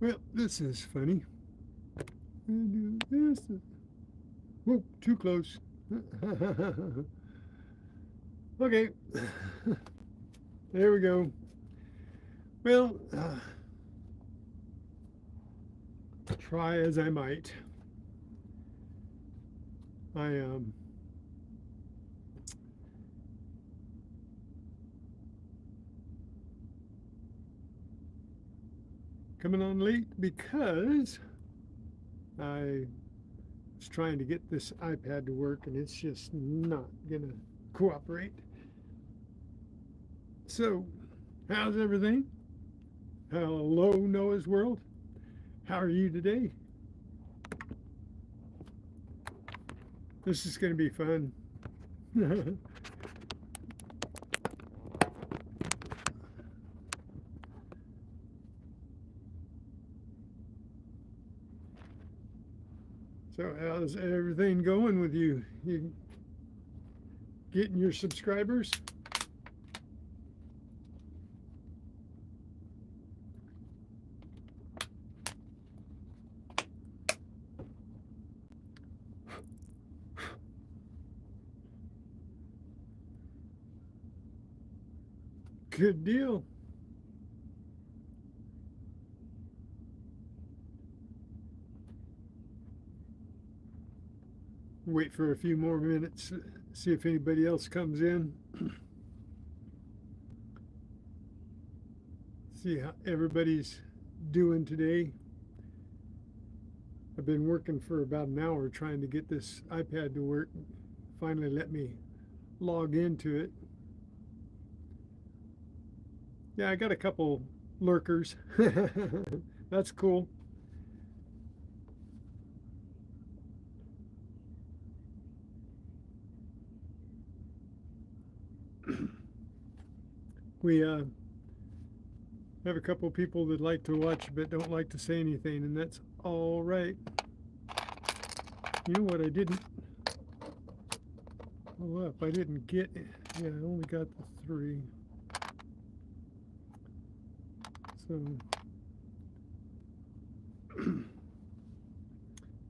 Well, this is funny. This is, whoop, too close. Okay, there we go. Well, try as I might. I coming on late because I was trying to get this iPad to work and it's just not gonna cooperate. So, how's everything? Hello, Noah's World. How are you today? This is going to be fun. So, how's everything going with you? You getting your subscribers? Good deal. Wait for a few more minutes, see if anybody else comes in. See how everybody's doing today. I've been working for about an hour trying to get this iPad to work. Finally let me log into it. Yeah, I got a couple lurkers. That's cool. We have a couple people that like to watch but don't like to say anything, and that's all right. You know what I didn't pull up? I didn't get it. Yeah, I only got the 3. So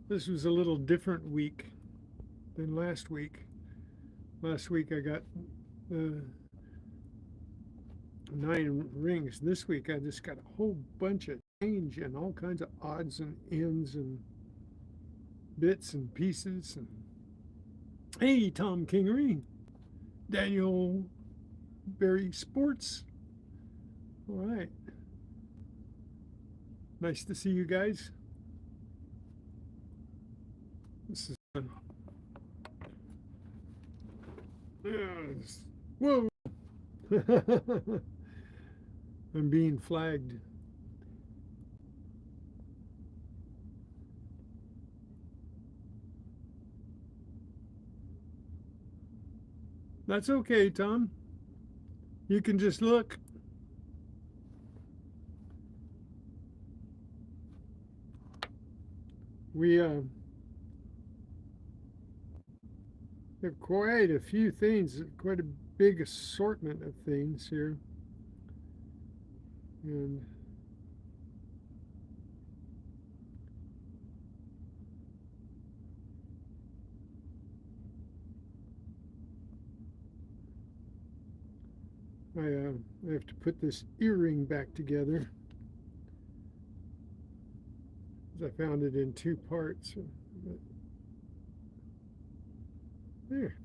this was a little different week than last week. Last week I got 9 rings. This week I just got a whole bunch of change and all kinds of odds and ends and bits and pieces. And hey, Tom Kingery, Daniel Berry Sports. All right. Nice to see you guys. This is fun. Yes. Whoa. I'm being flagged. That's okay, Tom. You can just look. We have quite a few things, quite a big assortment of things here. And I have to put this earring back together. I found it in 2 parts. But there.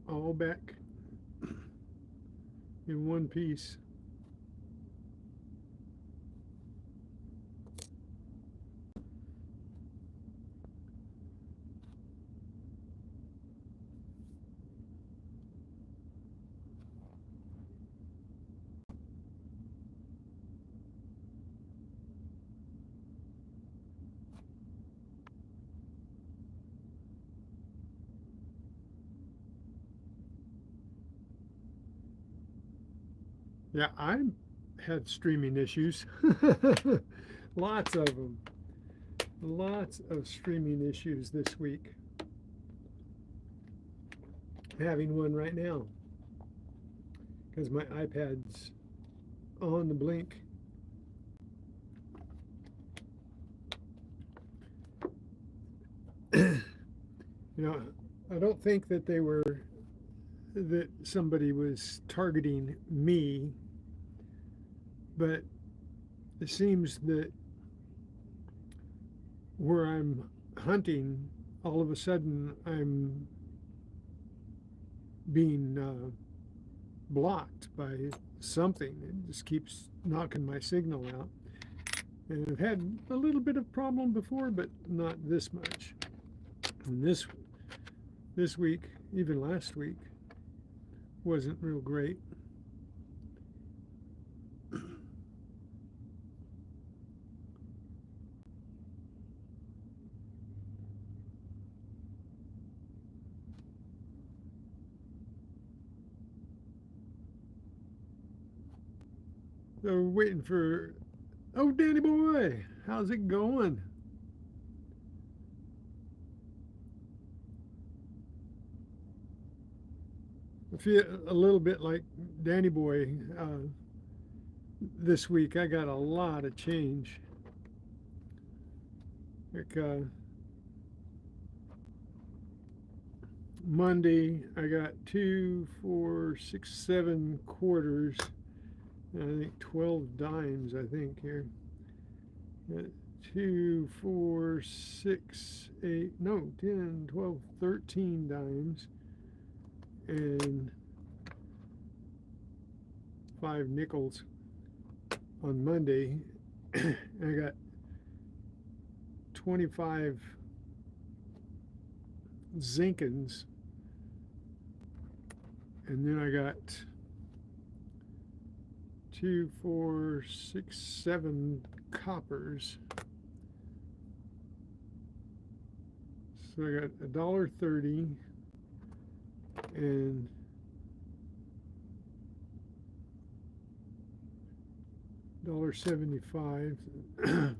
All back in one piece. Yeah, I had streaming issues. Lots of them. Lots of streaming issues this week. I'm having one right now because my iPad's on the blink. You know, I don't think that that somebody was targeting me, but it seems that where I'm hunting, all of a sudden I'm being blocked by something. It just keeps knocking my signal out. And I've had a little bit of problem before, but not this much. And this week, even last week, wasn't real great. So we're waiting for, oh, Danny boy, how's it going? I feel a little bit like Danny boy. This week I got a lot of change. Like Monday I got 2, 4, 6, 7 quarters. I think 12 dimes, I think, here. 2, 4, 6, 8, no, 10, 12, 13 dimes. And 5 nickels on Monday. I got 25 zinkins. And then I got 2, 4, 6, 7 coppers. So I got $1.30 and $1.75. $2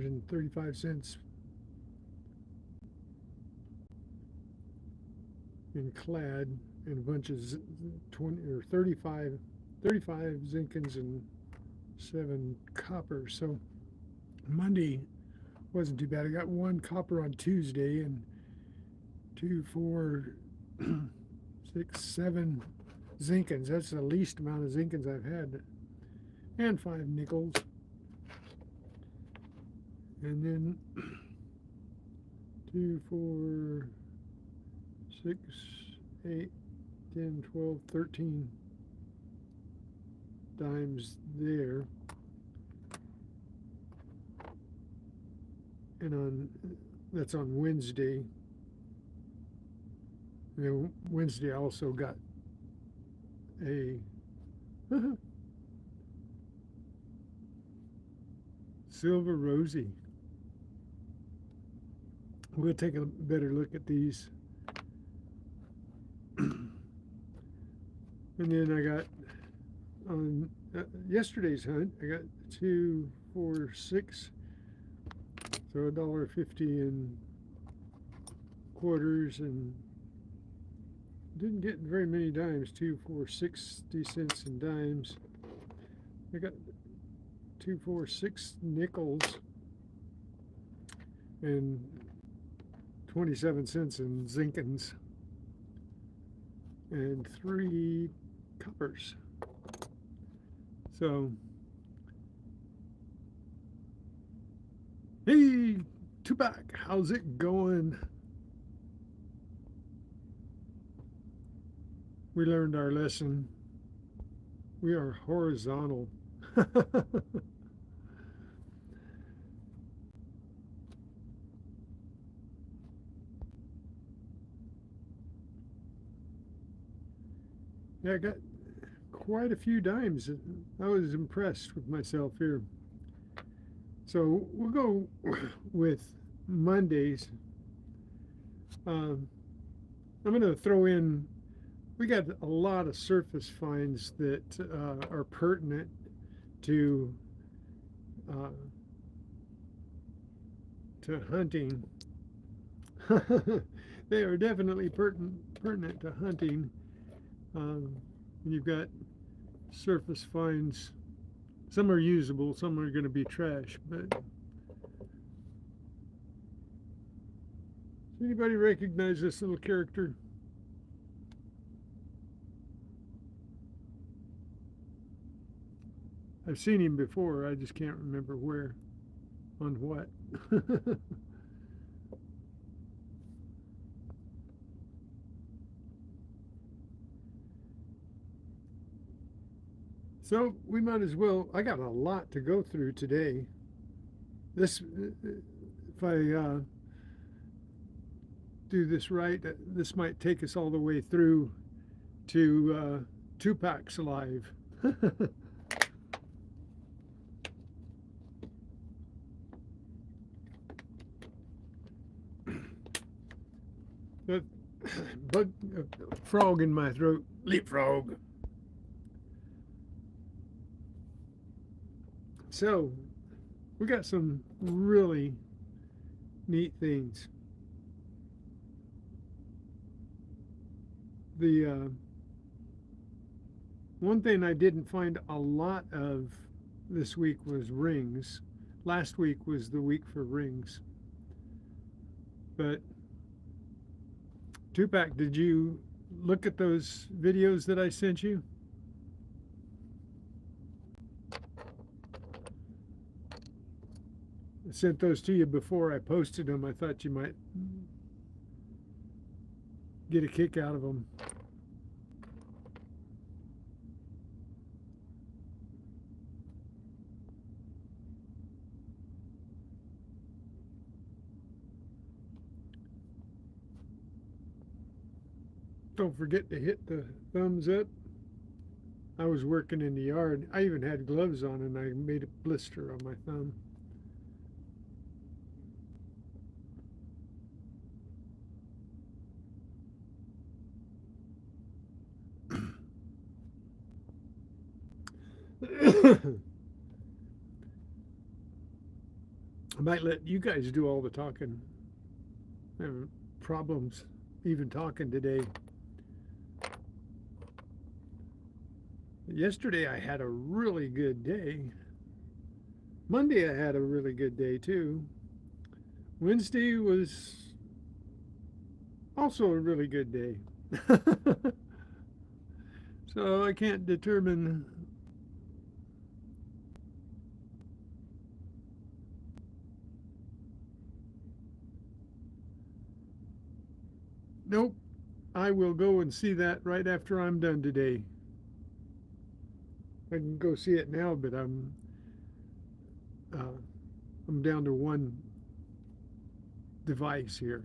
and $3.35 in clad, and a bunch of 20 or 35 zinkins and 7 copper. So Monday wasn't too bad. I got 1 copper on Tuesday and 2, 4, 6, 7 zinkins. That's the least amount of zinkins I've had, and 5 nickels. And then 2, 4, 6, 8, 10, 12, 13 dimes there. And that's on Wednesday. And then Wednesday I also got a Silver Rosie. We'll take a better look at these. And then I got on yesterday's hunt, I got 2, 4, 6, so $1.50 in quarters, and didn't get very many dimes. 2, 4, 60 cents in dimes. I got 2, 4, 6 nickels and 27 cents in zinkins and 3 coppers. So, hey, Tupac, how's it going? We learned our lesson. We are horizontal. Yeah, I got quite a few dimes. I was impressed with myself here. So we'll go with Mondays. I'm going to throw in, we got a lot of surface finds that are pertinent to to hunting. They are definitely pertinent to hunting. You've got surface finds. Some are usable, some are going to be trash. But does anybody recognize this little character? I've seen him before, I just can't remember where, on what. So we might as well, I got a lot to go through today. This, if I do this right, this might take us all the way through to Tupac's live. Bug, frog in my throat, leapfrog. So we got some really neat things. The one thing I didn't find a lot of this week was rings. Last week was the week for rings. But Tupac, did you look at those videos that I sent you? I sent those to you before I posted them. I thought you might get a kick out of them. Don't forget to hit the thumbs up. I was working in the yard. I even had gloves on and I made a blister on my thumb. I might let you guys do all the talking. I have problems even talking today. Yesterday I had a really good day. Monday I had a really good day too. Wednesday was also a really good day. So I can't determine nope. I will go and see that right after I'm done today. I can go see it now, but I'm down to one device here.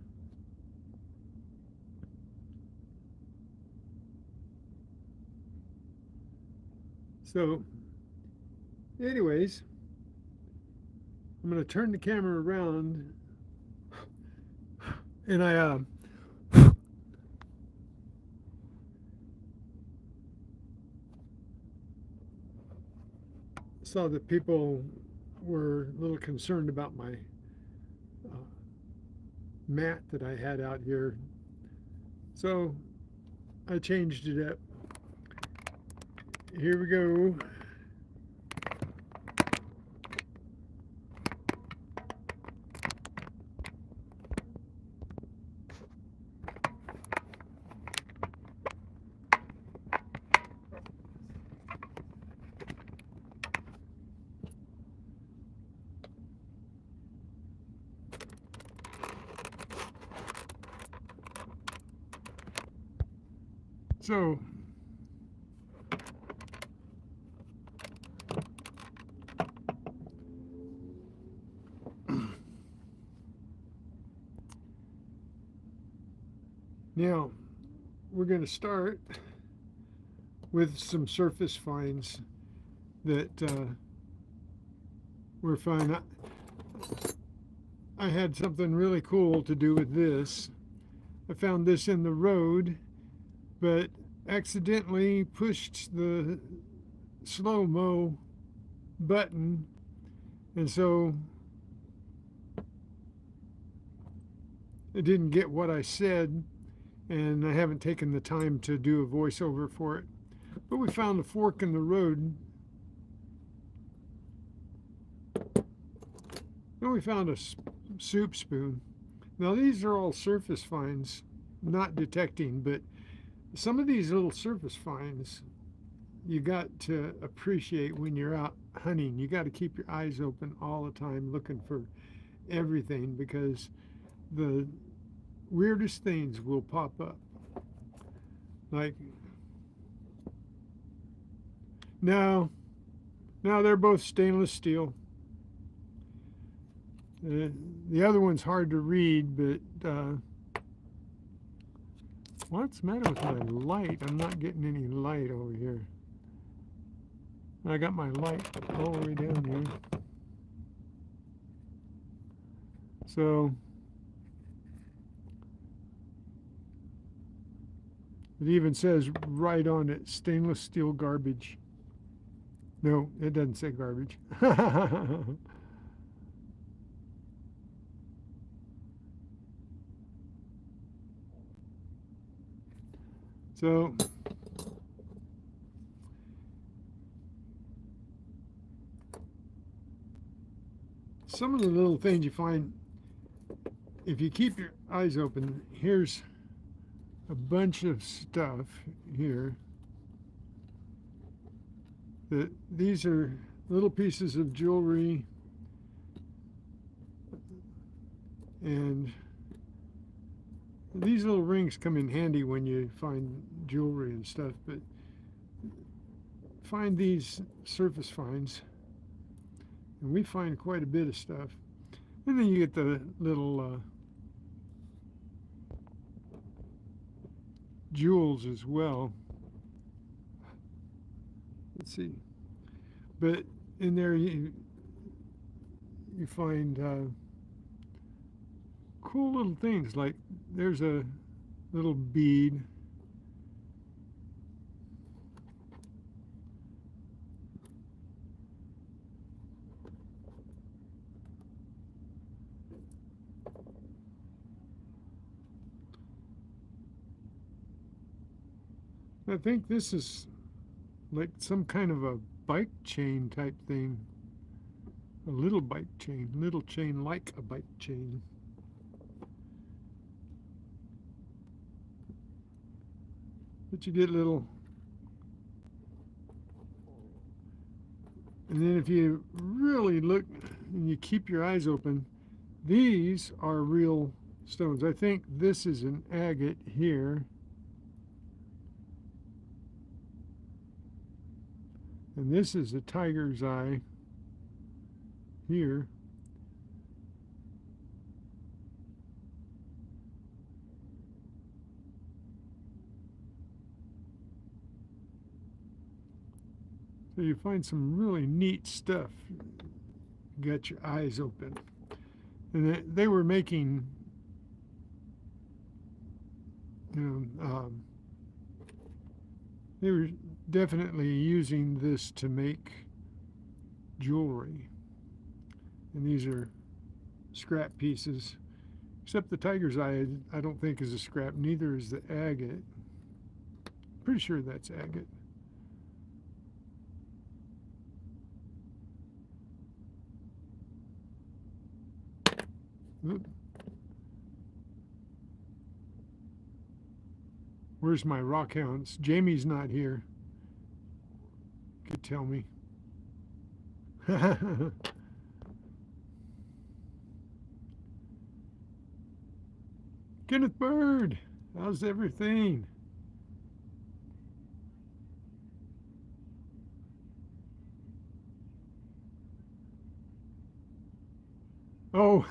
So, anyways, I'm going to turn the camera around, and I saw that people were a little concerned about my mat that I had out here. So I changed it up. Here we go. So now we're going to start with some surface finds that were fun. I had something really cool to do with this. I found this in the road, but accidentally pushed the slow-mo button, and so it didn't get what I said, and I haven't taken the time to do a voiceover for it. But we found a fork in the road. And we found a soup spoon. Now these are all surface finds, not detecting, but some of these little surface finds you got to appreciate when you're out hunting. You got to keep your eyes open all the time looking for everything, because the weirdest things will pop up. Like, no, they're both stainless steel. The other one's hard to read, but what's the matter with my light? I'm not getting any light over here. I got my light all the way down here. So it even says right on it, stainless steel garbage. No, it doesn't say garbage. So some of the little things you find, if you keep your eyes open, here's a bunch of stuff here. These are little pieces of jewelry, and these little rings come in handy when you find jewelry and stuff, but find these surface finds, and we find quite a bit of stuff. And then you get the little jewels as well. Let's see. But in there you find cool little things, like there's a little bead. I think this is like some kind of a bike chain type thing. A little bike chain, little chain like a bike chain. But you get little, and then if you really look and you keep your eyes open, these are real stones. I think this is an agate here. And this is a tiger's eye here. So you find some really neat stuff. You got your eyes open. And they were making, they were definitely using this to make jewelry. And these are scrap pieces, except the tiger's eye I don't think is a scrap, neither is the agate. Pretty sure that's agate. Oop. Where's my rock hounds? Jamie's not here. Could tell me. Kenneth Bird, how's everything? Oh,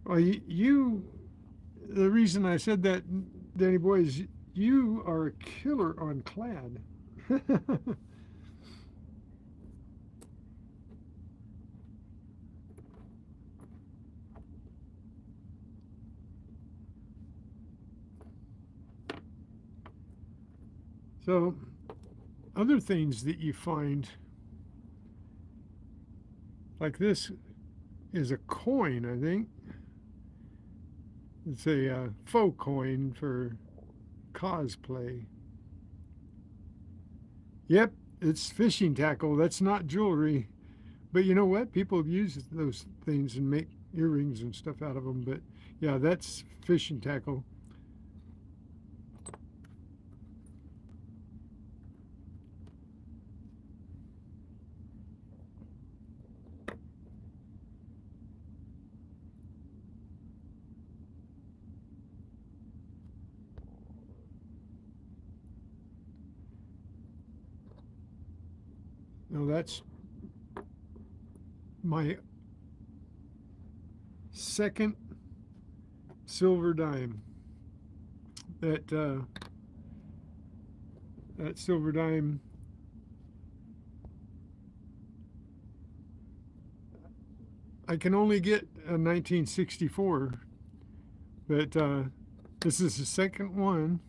well, the reason I said that, Danny boy, is you are a killer on clad. So, other things that you find, like this is a coin, I think. It's a faux coin for cosplay. Yep, it's fishing tackle. That's not jewelry. But you know what? People use those things and make earrings and stuff out of them. But yeah, that's fishing tackle. No, that's my second silver dime. That silver dime, I can only get a 1964, but this is the second one,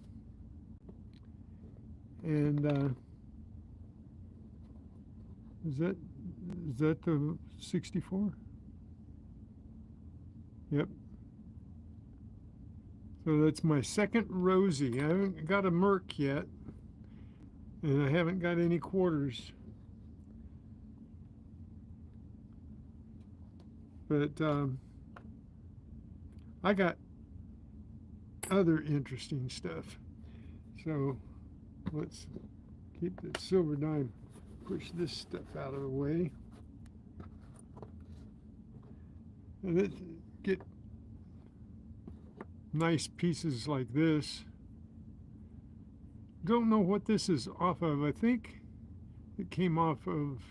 and is that the 64? Yep. So that's my second Rosie. I haven't got a Merc yet, and I haven't got any quarters. But I got other interesting stuff. So let's keep the silver dime, push this stuff out of the way. And then get nice pieces like this. Don't know what this is off of. I think it came off of,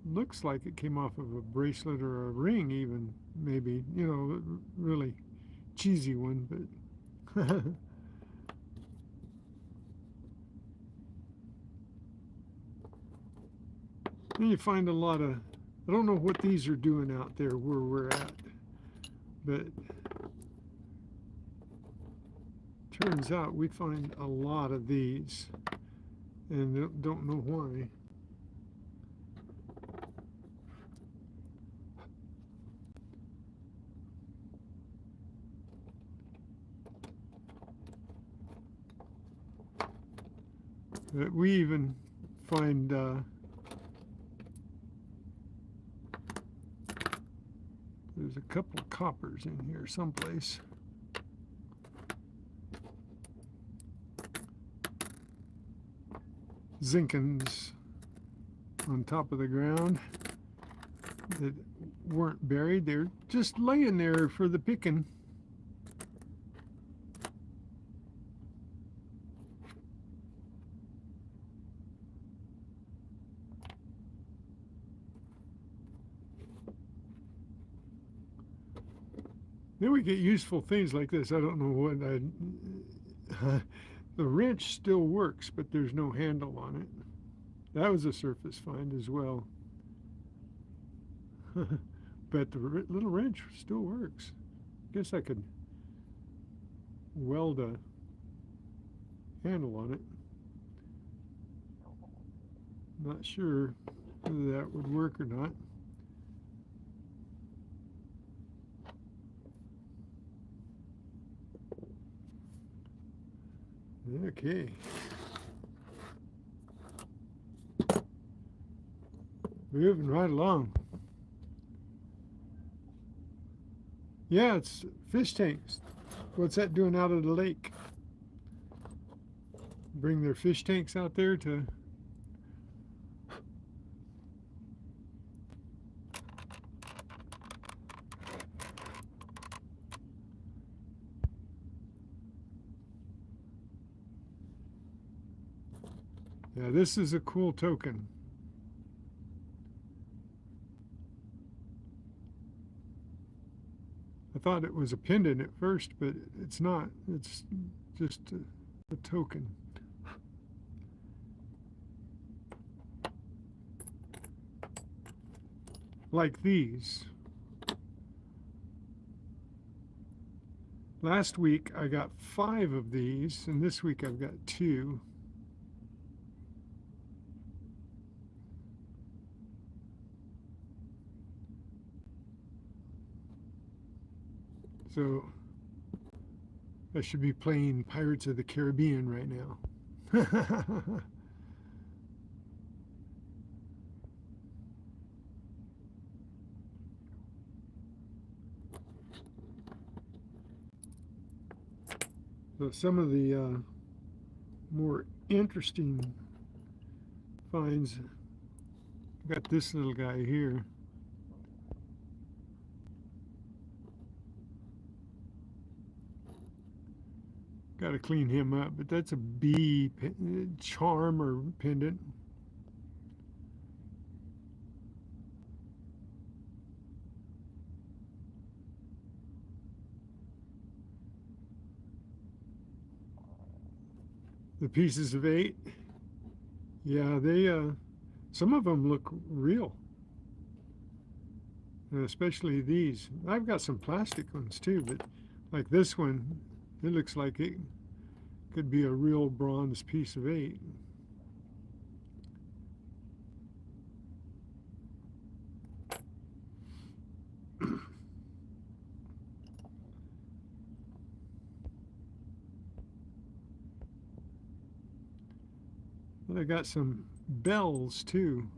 looks like it came off of a bracelet or a ring even, maybe. You know, really cheesy one, but then you find a lot of, I don't know what these are doing out there where we're at, but turns out we find a lot of these and don't know why. But we even find there's a couple of coppers in here someplace. Zinkins on top of the ground that weren't buried. They're just laying there for the picking. Then we get useful things like this. I don't know what the wrench still works, but there's no handle on it. That was a surface find as well. But the little wrench still works. Guess I could weld a handle on it. Not sure whether that would work or not. Okay. Moving right along. Yeah, it's fish tanks. What's that doing out of the lake? Bring their fish tanks out there to yeah, this is a cool token. I thought it was a pendant at first, but it's not. It's just a token. Like these. Last week I got 5 of these, and this week I've got 2. So I should be playing Pirates of the Caribbean right now. So some of the more interesting finds, got this little guy here. Got to clean him up, but that's a bee charm or pendant. The pieces of 8, yeah, they some of them look real, and especially these. I've got some plastic ones too, but like this one, it looks like it could be a real bronze piece of 8. But I got some bells too.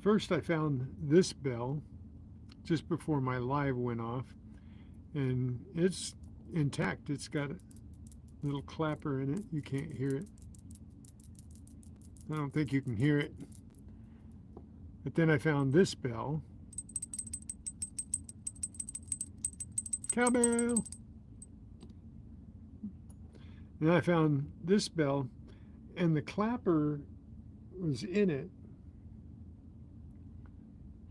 First I found this bell just before my live went off, and it's intact. It's got a little clapper in it. You can't hear it. I don't think you can hear it. But then I found this bell. Cowbell! And I found this bell, and the clapper was in it,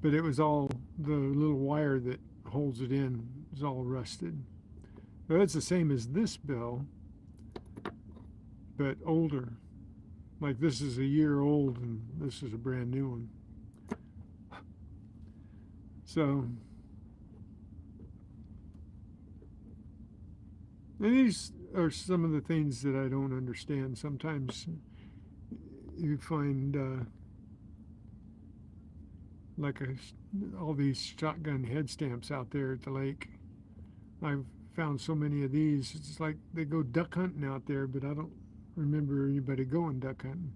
but it was all, the little wire that holds it in is all rusted. But it's the same as this bell, but older. Like this is a year old and this is a brand new one. So, and these are some of the things that I don't understand. Sometimes you find like all these shotgun head stamps out there at the lake. I've found so many of these. It's like they go duck hunting out there, but I don't remember anybody going duck hunting.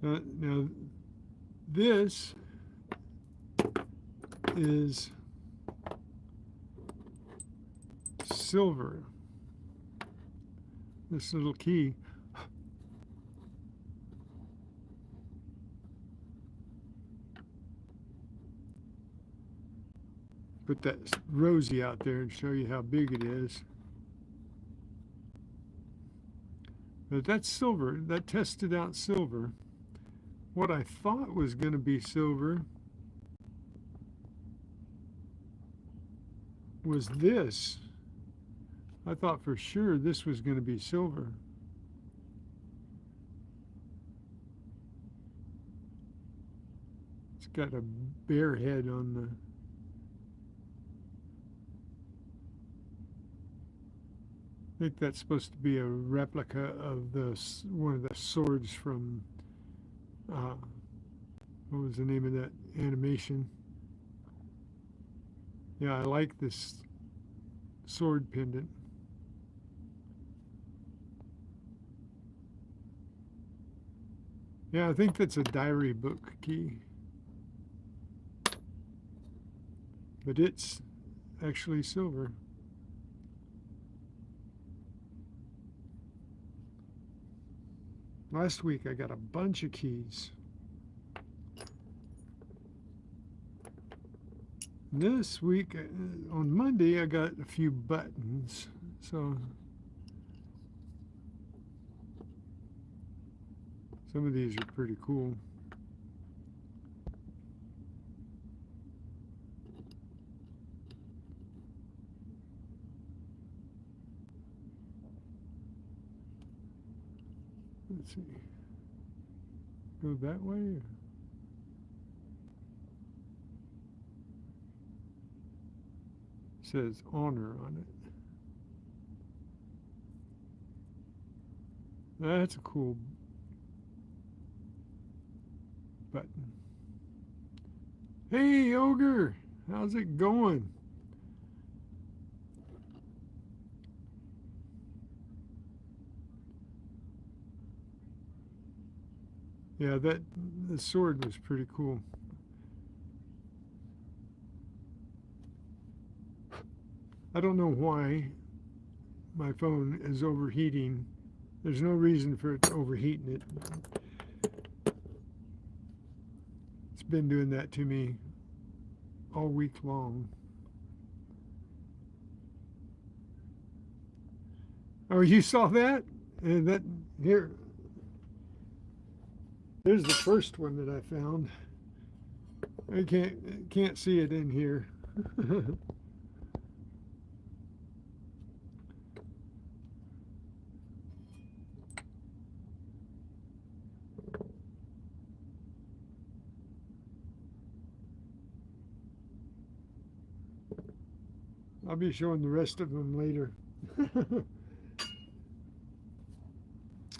Now, this is silver. This little key. Put that rosy out there and show you how big it is. But that's silver. That tested out silver. What I thought was going to be silver was this. I thought for sure this was going to be silver. It's got a bear head on the... I think that's supposed to be a replica of one of the swords from, what was the name of that animation? Yeah, I like this sword pendant. Yeah, I think that's a diary book key. But it's actually silver. Last week I got a bunch of keys. This week, on Monday, I got a few buttons. So some of these are pretty cool. Let's see. Go that way? Says honor on it. That's a cool button. Hey, Ogre, how's it going? Yeah, the sword was pretty cool. I don't know why my phone is overheating. There's no reason for it to overheating it. It's been doing that to me all week long. Oh, you saw that? That here. Here's the first one that I found. I can't see it in here. I'll be showing the rest of them later.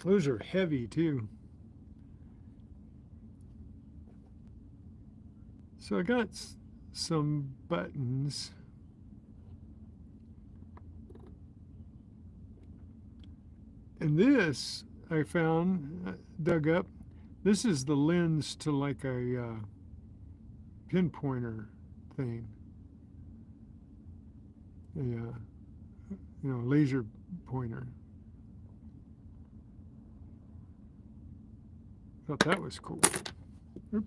Those are heavy too. So I got some buttons. And this I found, dug up. This is the lens to like a pinpointer thing. A laser pointer. Thought that was cool. Oop.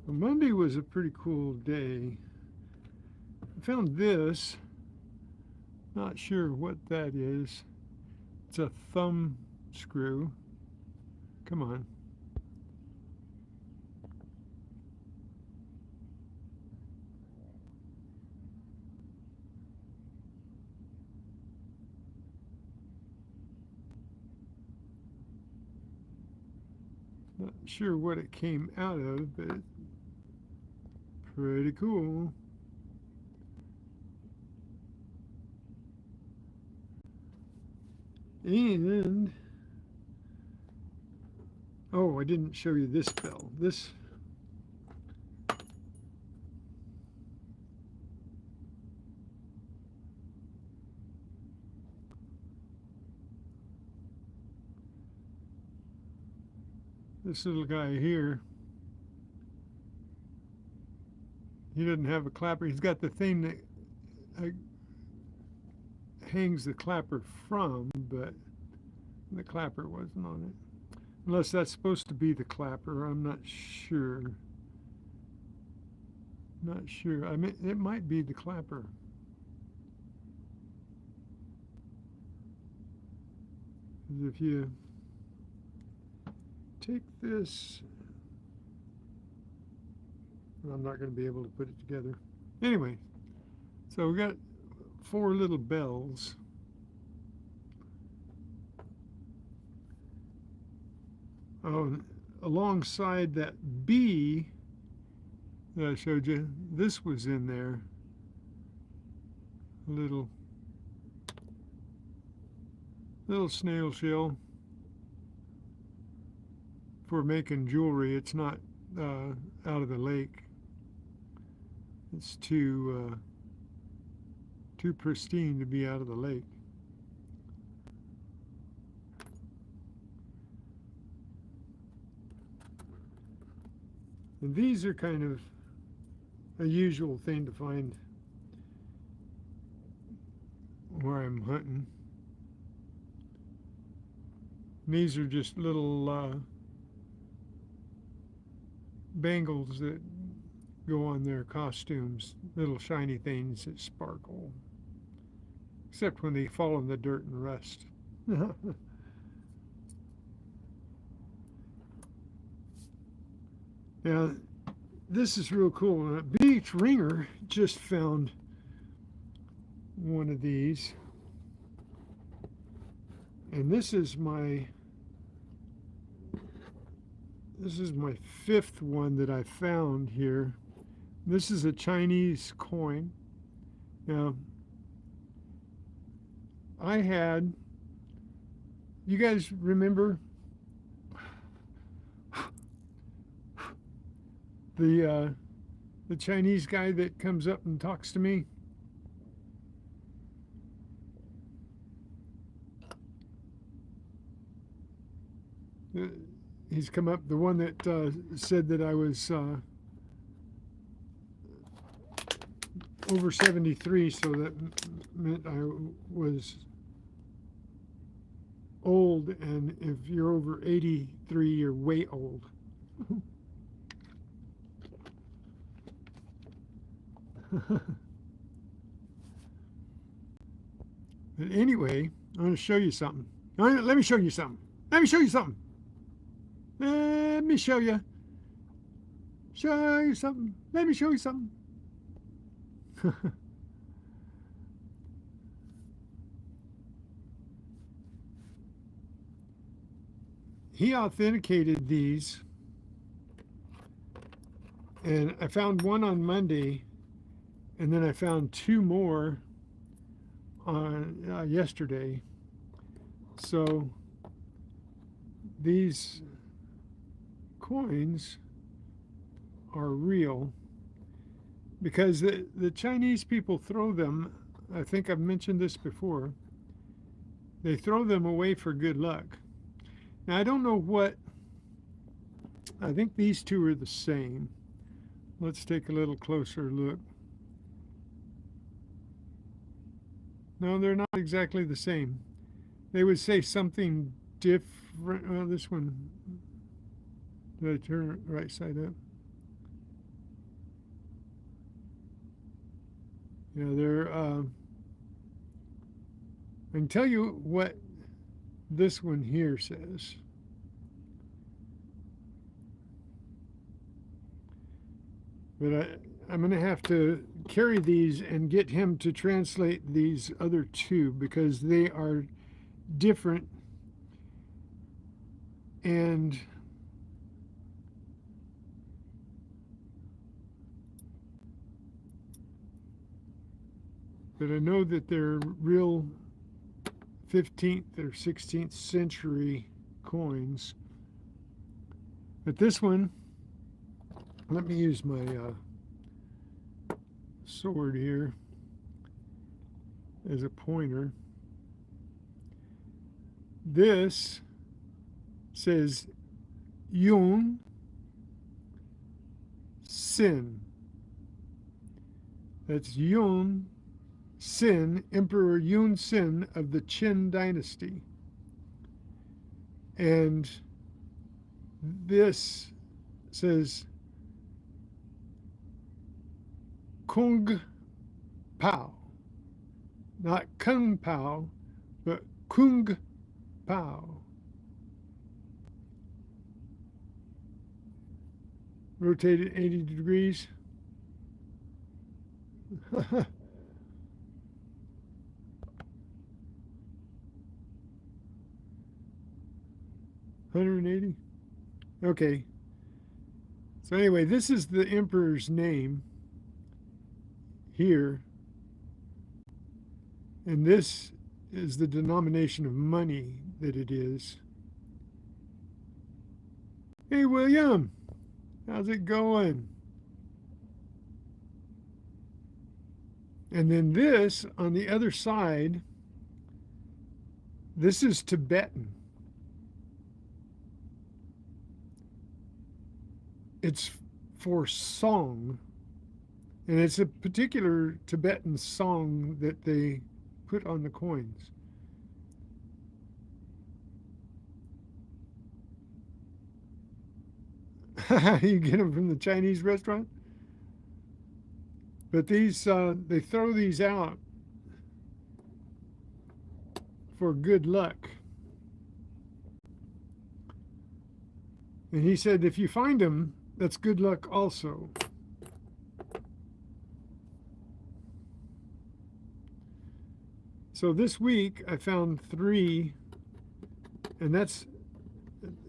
Monday was a pretty cool day. I found this. Not sure what that is. It's a thumb screw. Come on. Not sure what it came out of, but pretty cool. And oh, I didn't show you this bell. This little guy here, he doesn't have a clapper. He's got the thing that hangs the clapper from, but the clapper wasn't on it. Unless that's supposed to be the clapper, I'm not sure. Not sure. I mean, it might be the clapper. If you take this, I'm not going to be able to put it together. Anyway, so we got 4 little bells. Oh, alongside that B that I showed you, this was in there. A little snail shell for making jewelry. It's not out of the lake. It's too pristine to be out of the lake. And these are kind of a usual thing to find where I'm hunting. And these are just little bangles that go on their costumes, little shiny things that sparkle, except when they fall in the dirt and rust. Now, this is real cool. Beach Ringer just found one of these, and this is my fifth one that I found here. This is a Chinese coin. Now, you guys remember the Chinese guy that comes up and talks to me? He's come up, the one that said that I was over 73, so that meant I was old, and if you're over 83, you're way old. But anyway, I'm going to show you something. Let me show you something. Let me show you something. Let me show you. Show you something. Let me show you something. He authenticated these, and I found one on Monday, and then I found two more on yesterday. So these coins are real, because the Chinese people throw them. I think I've mentioned this before. They throw them away for good luck. Now, I don't know what, I think these two are the same. Let's take a little closer look. No, they're not exactly the same. They would say something different. Well, this one, did I turn it right side up? Yeah, they're, I can tell you what this one here says. But I'm going to have to carry these and get him to translate these other two, because they are different. And but I know that they're real 15th or 16th century coins. But this one, let me use my sword here as a pointer. This says Yun Sin. That's Yun Sin, Emperor Yun Sin of the Qin dynasty. And this says Kung Pao. Not Kung Pao, but Kung Pao. Rotate it 80 degrees. $180. Okay. So anyway, this is the emperor's name here, and this is the denomination of money that it is. Hey, William, how's it going? And then this on the other side, this is Tibetan. It's for song, and it's a particular Tibetan song that they put on the coins. You get them from the Chinese restaurant? But these, they throw these out for good luck. And he said if you find them, that's good luck also. So this week I found 3, and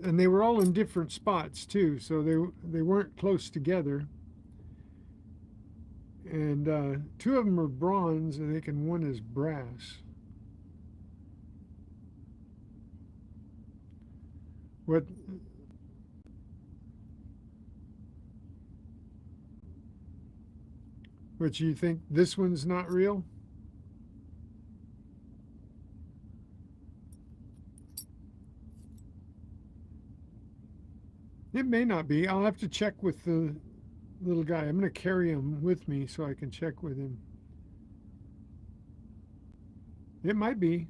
they were all in different spots too, so they weren't close together. And 2 of them are bronze, I think, and 1 is brass. What you think, this one's not real? It may not be. I'll have to check with the little guy. I'm going to carry him with me so I can check with him. It might be.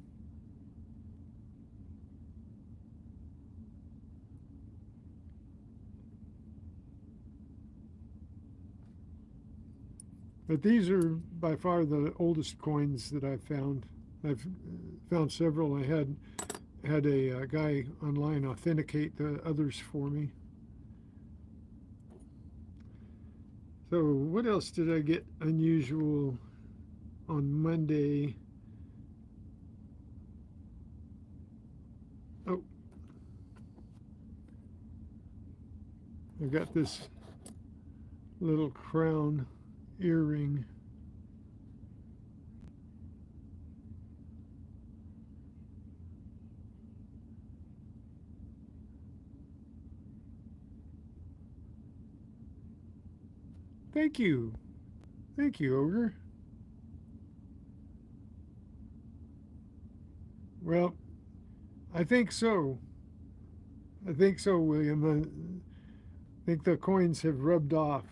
But these are by far the oldest coins that I've found. I've found several. I had a guy online authenticate the others for me. So what else did I get unusual on Monday? Oh, I got this little crown earring. Thank you. Thank you, Ogre. Well, I think so. I think so, William. I think the coins have rubbed off.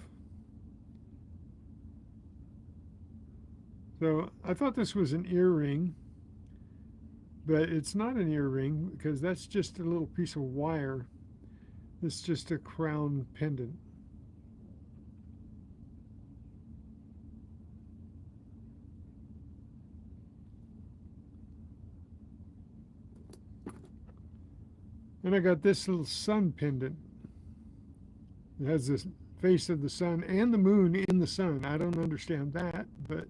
So I thought this was an earring, but it's not an earring because that's just a little piece of wire. It's just a crown pendant. And I got this little sun pendant. It has the face of the sun and the moon in the sun. I don't understand that, but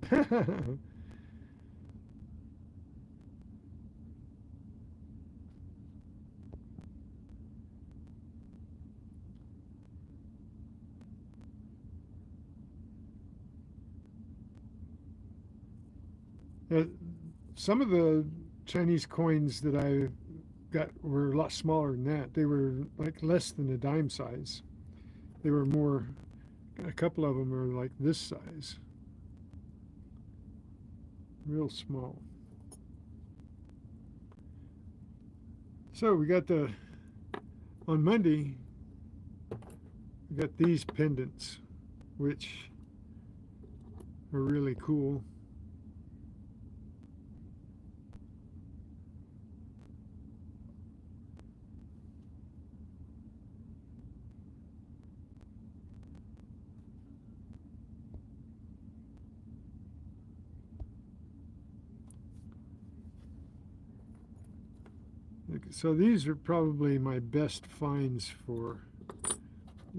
some of the Chinese coins that I got were a lot smaller than that. They were like less than a dime size. They were more, a couple of them are like this size. Real small. So we got on Monday, we got these pendants, which are really cool. So these are probably my best finds for,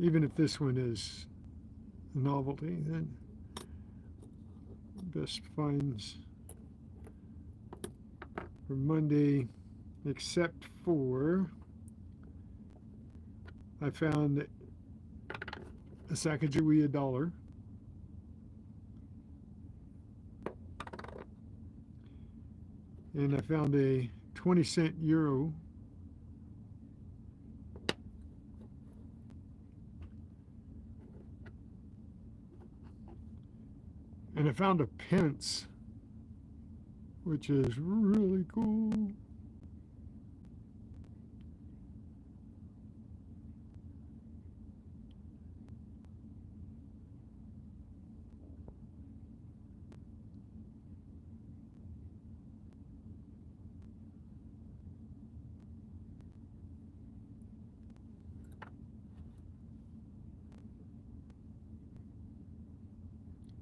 even if this one is a novelty, then best finds for Monday, except for I found a Sacagawea dollar. And I found a 20-cent euro. And I found a pence, which is really cool.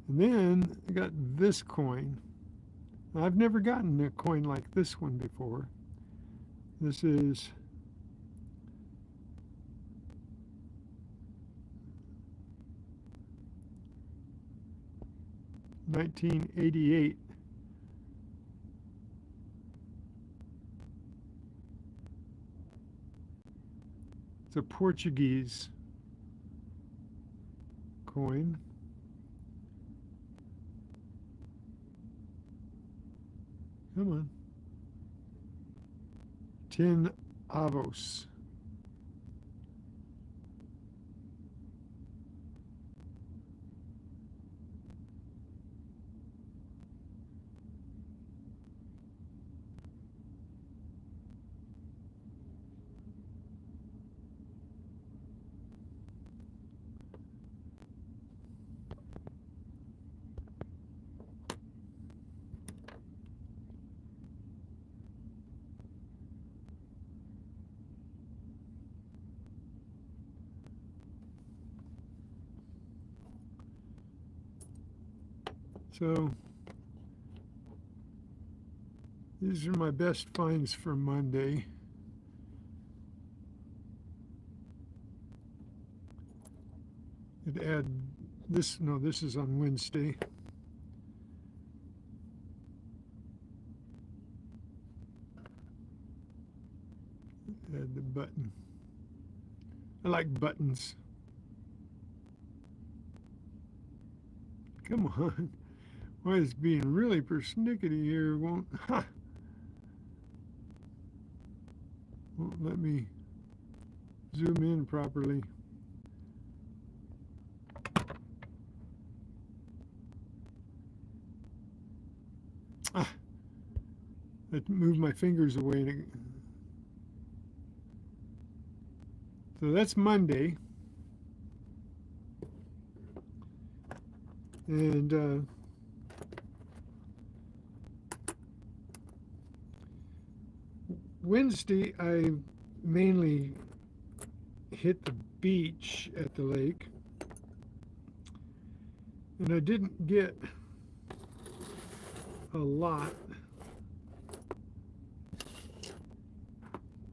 And then I got this coin. I've never gotten a coin like this one before. This is 1988. It's a Portuguese coin. Come on. 10 avos. So these are my best finds for Monday. It add this, no, this is on Wednesday. Add the button. I like buttons. Come on. Why is being really persnickety here? Won't let me zoom in properly. I moved my fingers away. So that's Monday. And Wednesday, I mainly hit the beach at the lake. And I didn't get a lot.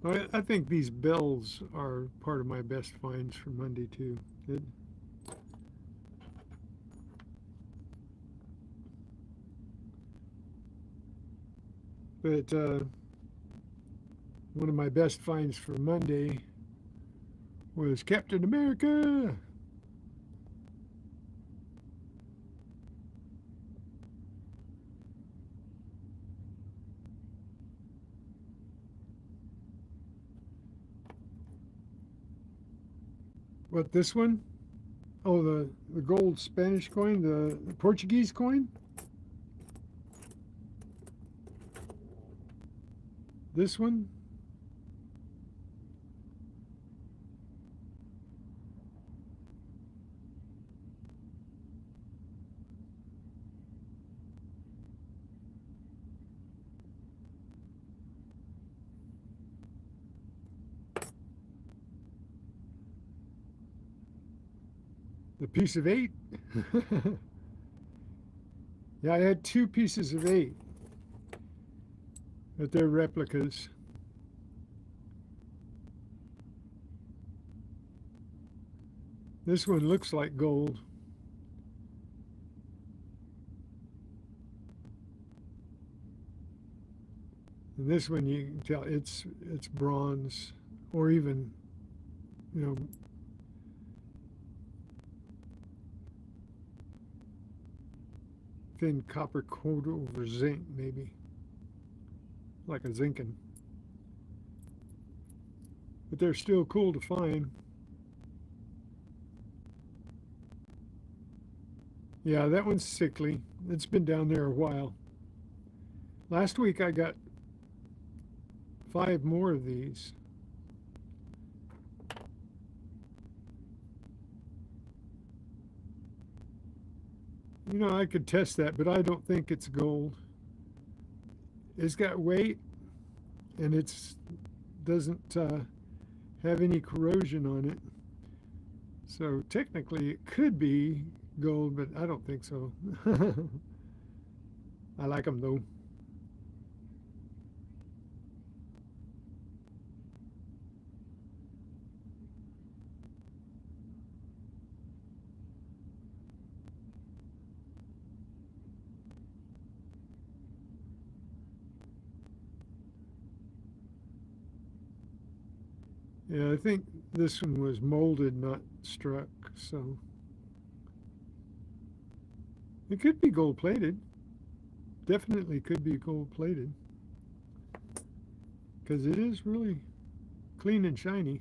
I think these bells are part of my best finds for Monday too. But one of my best finds for Monday was Captain America. What, this one? Oh, the gold Spanish coin, the Portuguese coin? This one? The piece of 8? Yeah, I had 2 pieces of 8, but they're replicas. This one looks like gold. And this one you can tell it's bronze, or even, you know, thin copper coat over zinc, maybe, like a zinkin. But they're still cool to find. Yeah, that one's sickly. It's been down there a while. Last week I got 5 more of these. You know, I could test that, but I don't think it's gold. It's got weight, and it doesn't have any corrosion on it. So technically it could be gold, but I don't think so. I like them though. Yeah, I think this one was molded, not struck, so it could be gold plated. Definitely could be gold plated because it is really clean and shiny.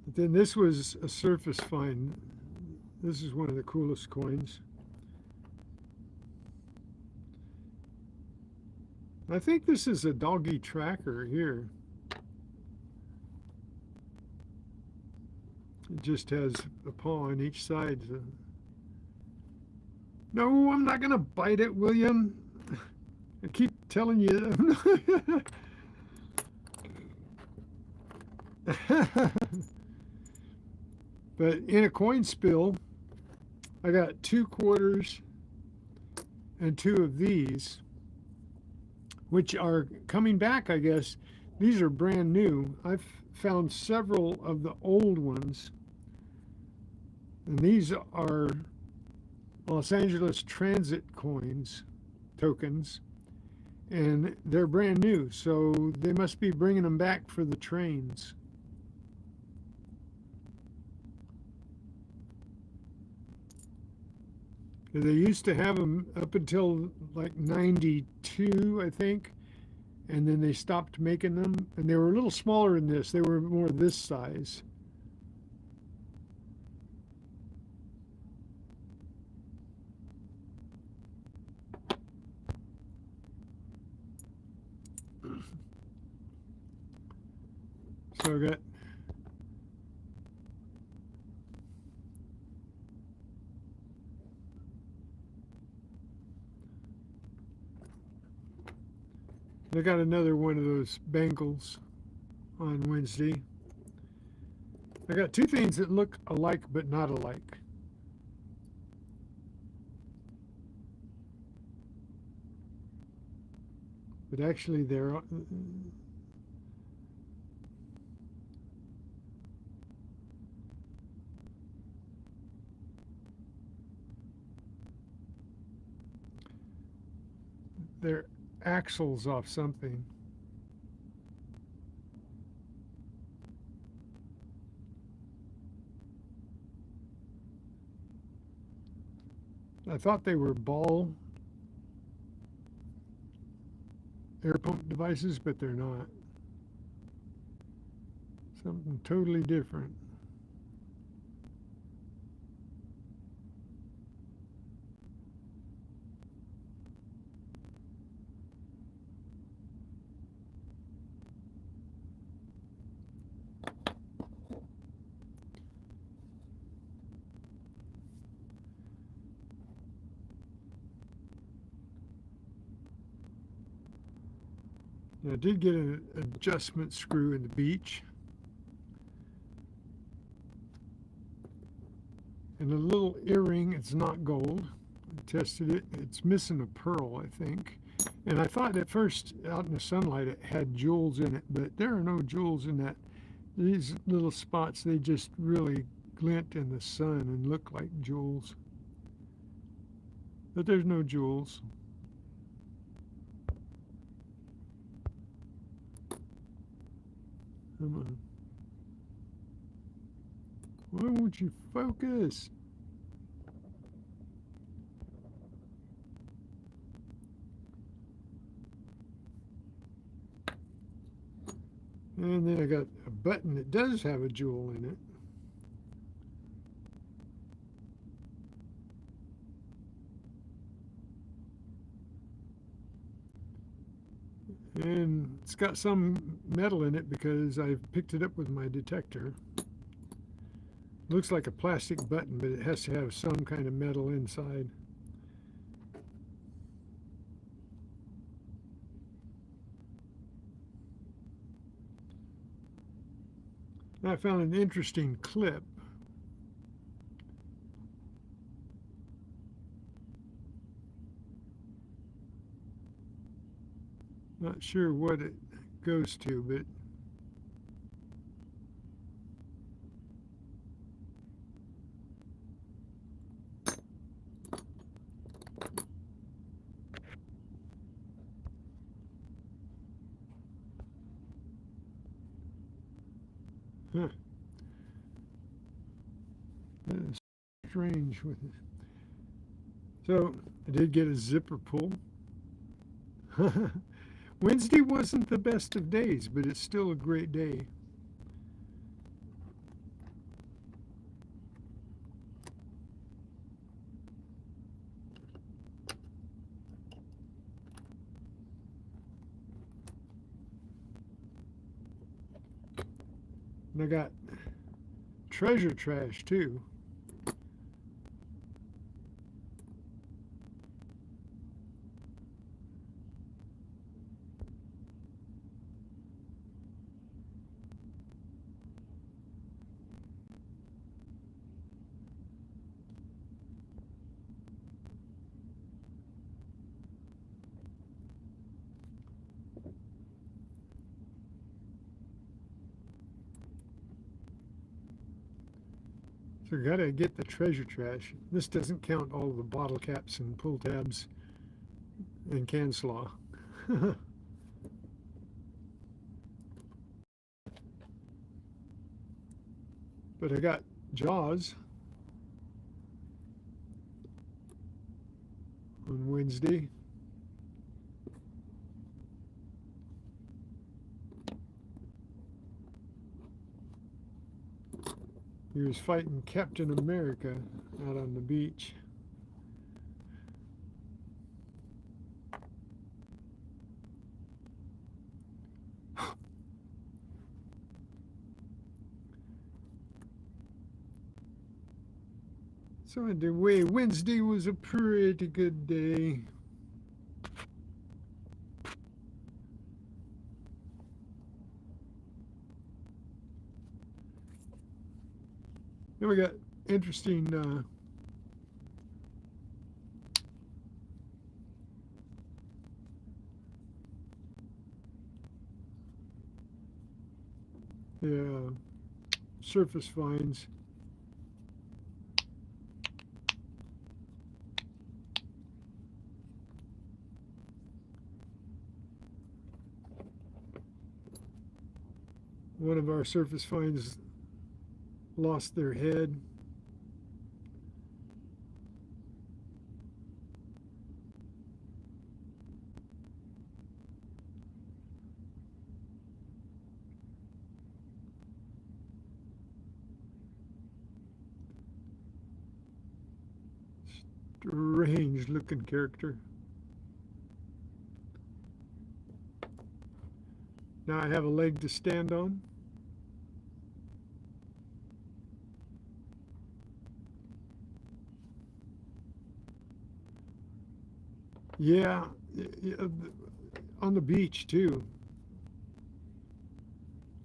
But then this was a surface find. This is one of the coolest coins. I think this is a doggy tracker here. It just has a paw on each side. So. No, I'm not going to bite it, William. I keep telling you. But in a coin spill, I got 2 quarters and 2 of these, which are coming back, I guess. These are brand new. I've found several of the old ones. And these are Los Angeles Transit coins, tokens. And they're brand new, so they must be bringing them back for the trains. They used to have them up until like 92, I think, and then they stopped making them, and they were a little smaller than this. They were more this size. So I got another one of those bangles on Wednesday. I got 2 things that look alike but not alike. But actually they're axles off something. I thought they were ball air pump devices, but they're not. Something totally different. I did get an adjustment screw in the beach. And a little earring. It's not gold. I tested it. It's missing a pearl, I think. And I thought at first out in the sunlight it had jewels in it, but there are no jewels in that. These little spots, they just really glint in the sun and look like jewels. But there's no jewels. Come on. Why won't you focus? And then I got a button that does have a jewel in it. And it's got some metal in it because I picked it up with my detector. Looks like a plastic button, but it has to have some kind of metal inside. I found an interesting clip. Not sure what it goes to, but Huh. That's strange with it. So I did get a zipper pull. Wednesday wasn't the best of days, but it's still a great day. And I got treasure trash too. So I gotta get the treasure trash. This doesn't count all of the bottle caps and pull tabs and can slaw. But I got jaws on Wednesday. He was fighting Captain America out on the beach. So anyway, Wednesday was a pretty good day. Then we got interesting surface finds. One of our surface finds lost their head. Strange looking character. Now I have a leg to stand on. Yeah, on the beach too.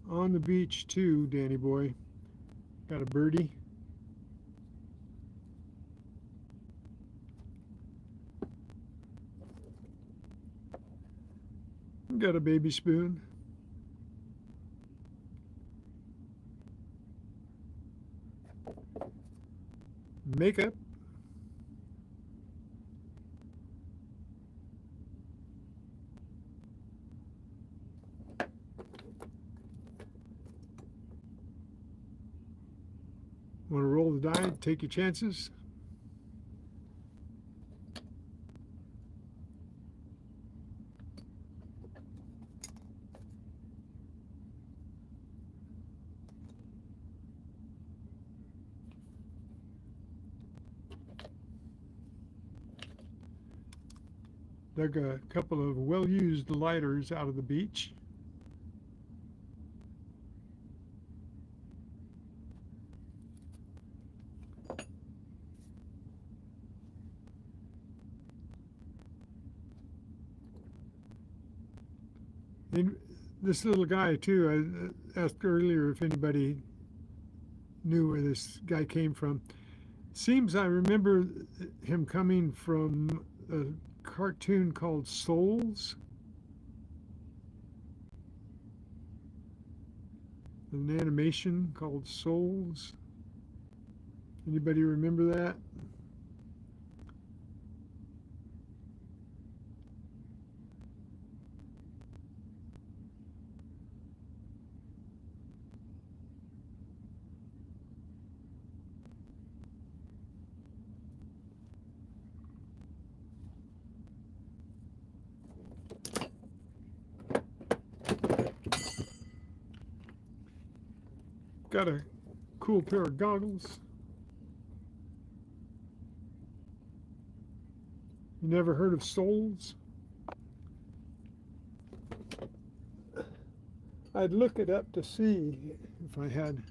On the beach too, Danny boy. Got a birdie. Got a baby spoon. Makeup. Want to roll the die? Take your chances. Dug a couple of well-used lighters out of the beach. And this little guy too, I asked earlier if anybody knew where this guy came from. Seems I remember him coming from a cartoon called Souls. An animation called Souls. Anybody remember that? Got a cool pair of goggles. You never heard of soles? I'd look it up to see if I had.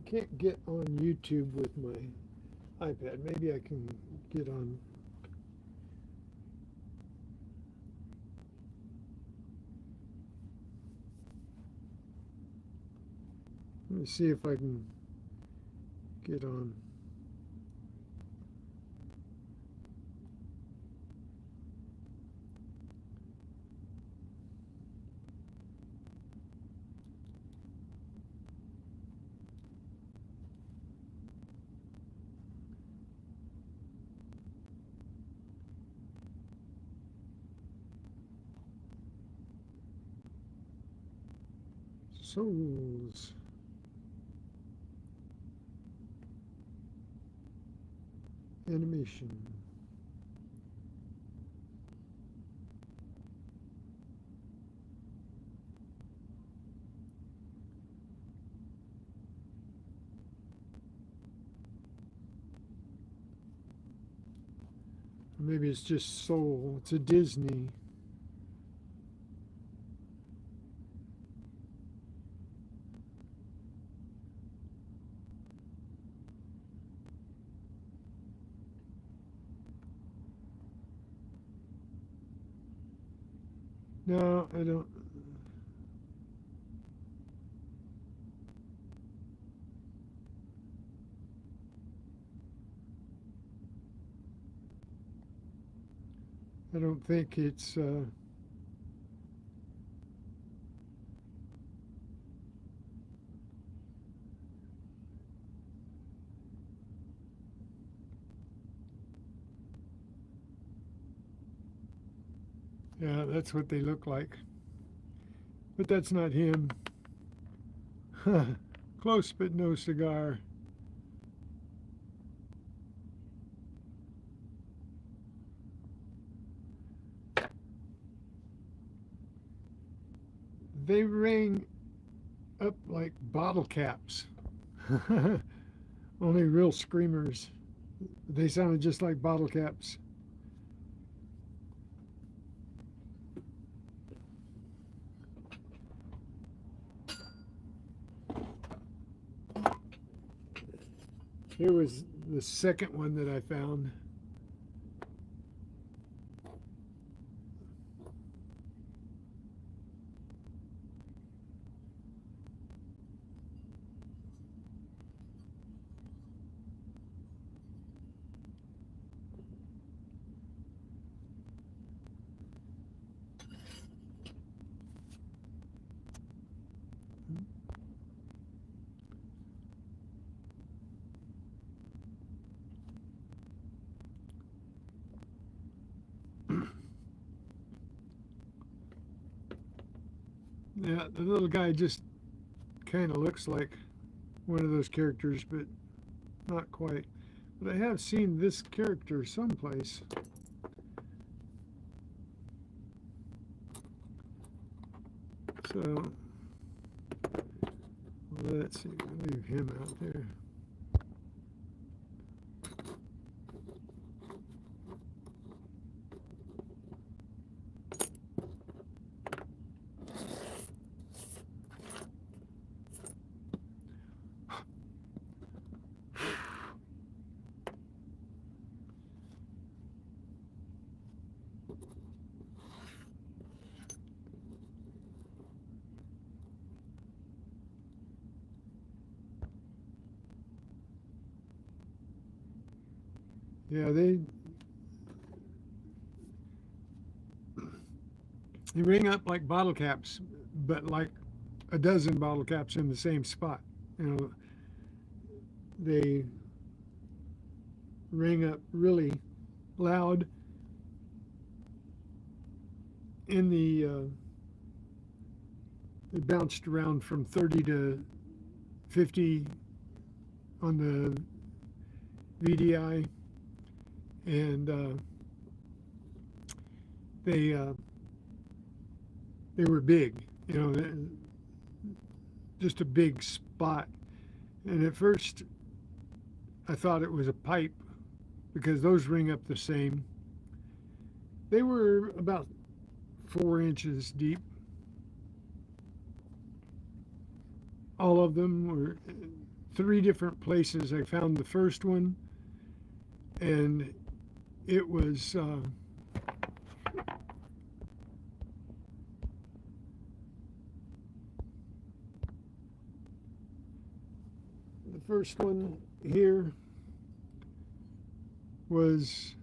Can't get on YouTube with my iPad. Maybe I can get on. Let me see if I can get on. Soles. Animation. Maybe it's just Soul. It's a Disney. No, I don't. I don't think it's. Yeah, that's what they look like. But that's not him. Close but no cigar. They rang up like bottle caps. Only real screamers. They sounded just like bottle caps. Here was the second one that I found. Yeah, the little guy just kind of looks like one of those characters, but not quite. But I have seen this character someplace. So, let's see, leave him out there. Yeah, they ring up like bottle caps, but like a dozen bottle caps in the same spot. You know, they ring up really loud in the it bounced around from 30 to 50 on the VDI, and they they were big, you know, just a big spot. And at first I thought it was a pipe because those ring up the same. They were about 4 inches deep. All of them were 3 different places. I found the first one, and it was the first one here was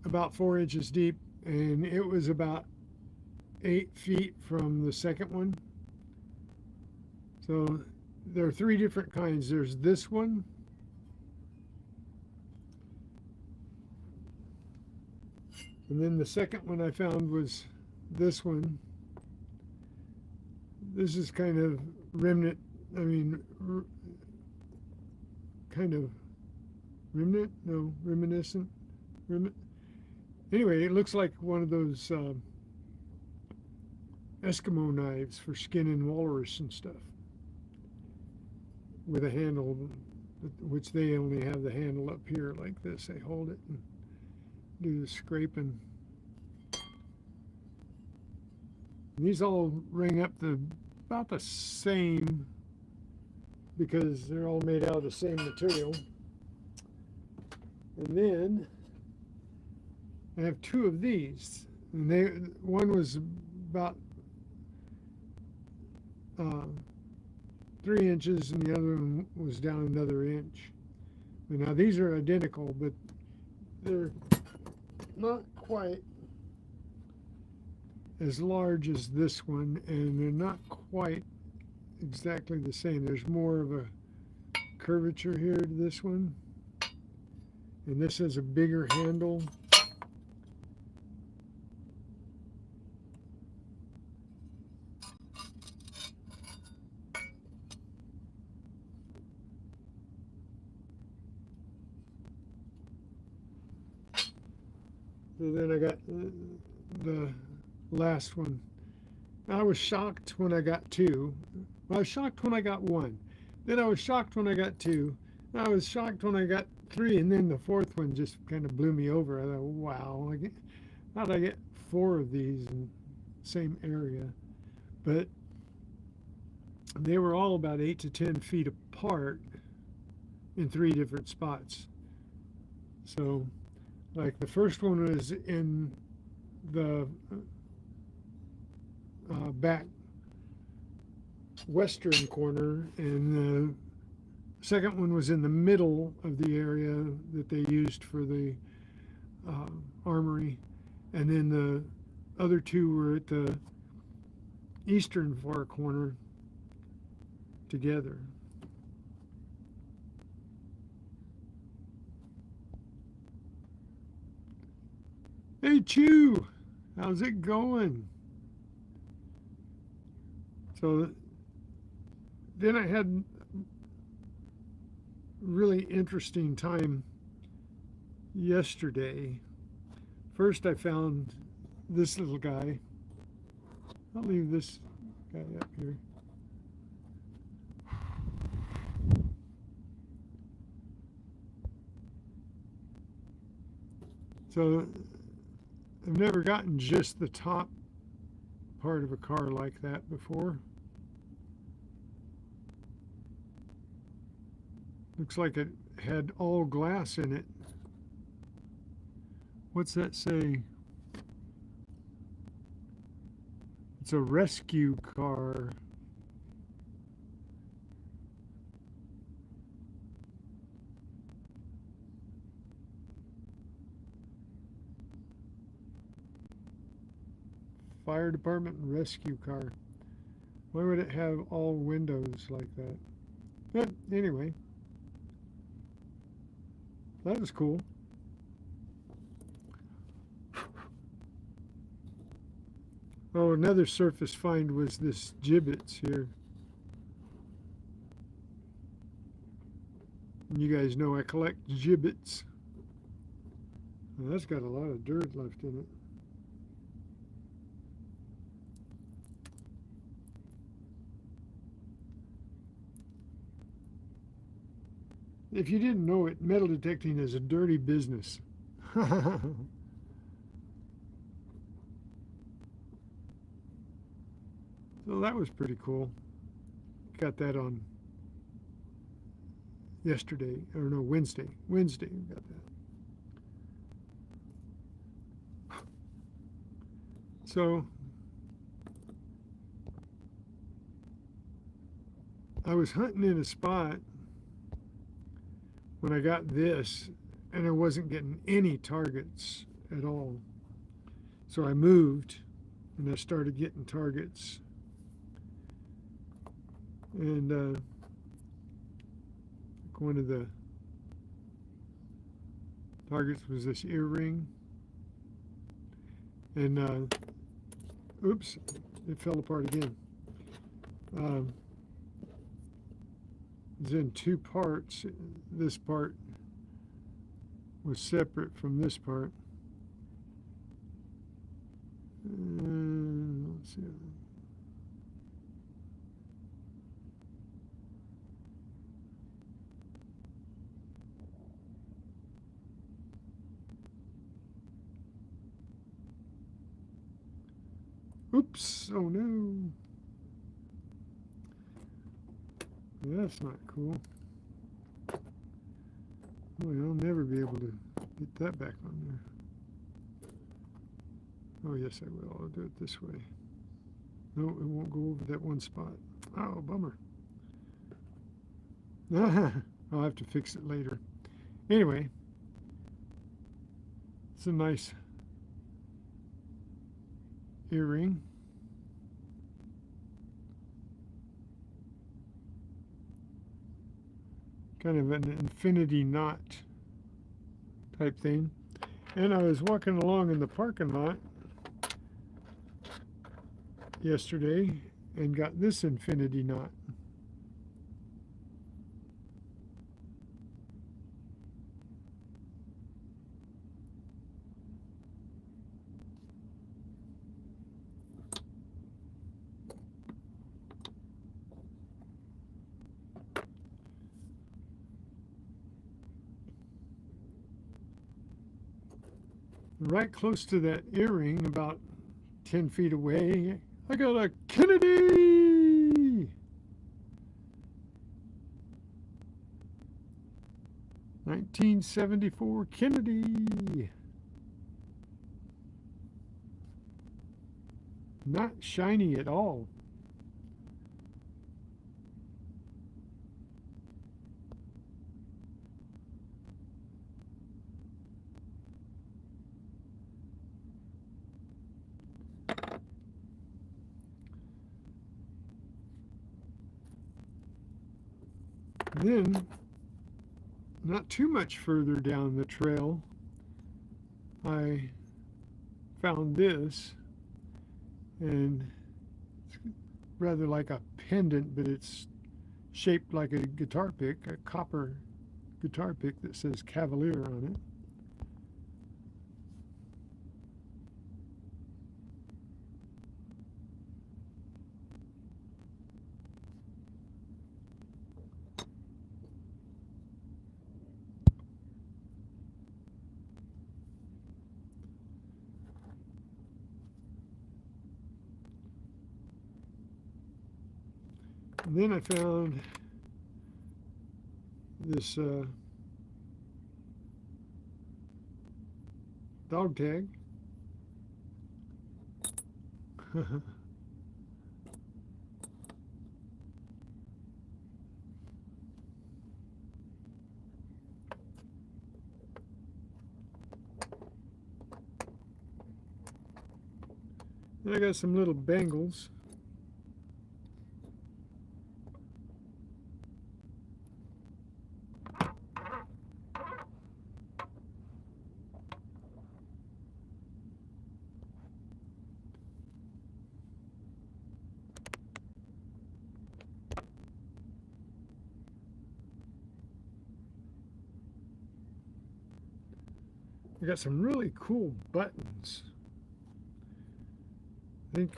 about 4 inches deep, and it was about 8 feet from the second one. So there are 3 different kinds. There's this one, and then the second one I found was this one. This is kind of remnant, I mean, kind of remnant? No, reminiscent? Anyway, it looks like one of those Eskimo knives for skinning walrus and stuff, with a handle, which they only have the handle up here like this. They hold it and do the scraping. And these all ring up about the same because they're all made out of the same material. And then I have 2 of these, and one was about 3 inches, and the other one was down another inch. And now these are identical, but they're not quite as large as this one, and they're not quite exactly the same. There's more of a curvature here to this one, and this has a bigger handle. So then I got the last one. I was shocked when I got 2. I was shocked when I got 1. Then I was shocked when I got 2. I was shocked when I got 3, and then the 4th one just kind of blew me over. I thought, wow, how did I get 4 of these in the same area? But they were all about 8 to 10 feet apart in 3 different spots. So, like the first one was in the back western corner, and the second one was in the middle of the area that they used for the armory, and then the other 2 were at the eastern far corner together. Hey Chew, how's it going? So then I had a really interesting time yesterday. First I found this little guy. I'll leave this guy up here. So I've never gotten just the top part of a car like that before. Looks like it had all glass in it. What's that say? It's a rescue car. Fire department rescue car. Why would it have all windows like that? But anyway, that was cool. Oh, another surface find was this gibbets here. You guys know I collect gibbets. Well, that's got a lot of dirt left in it. If you didn't know it, metal detecting is a dirty business. So that was pretty cool. Got that on yesterday, or no, Wednesday. Wednesday we got that. So I was hunting in a spot when I got this, and I wasn't getting any targets at all. So I moved, and I started getting targets. And one of the targets was this earring. And oops, it fell apart again. It's in two parts. This part was separate from this part. Let's see. Oops, oh no. That's not cool. Boy, I'll never be able to get that back on there. Oh, yes, I will. I'll do it this way. No, it won't go over that one spot. Oh, bummer. I'll have to fix it later. Anyway, it's a nice earring. Kind of an infinity knot type thing. And I was walking along in the parking lot yesterday and got this infinity knot. Right close to that earring, about 10 feet away, I got a Kennedy! 1974 Kennedy. Not shiny at all. Then, not too much further down the trail, I found this, and it's rather like a pendant, but it's shaped like a guitar pick, a copper guitar pick that says Cavalier on it. And then I found this dog tag. And I got some little bangles. I got some really cool buttons. I think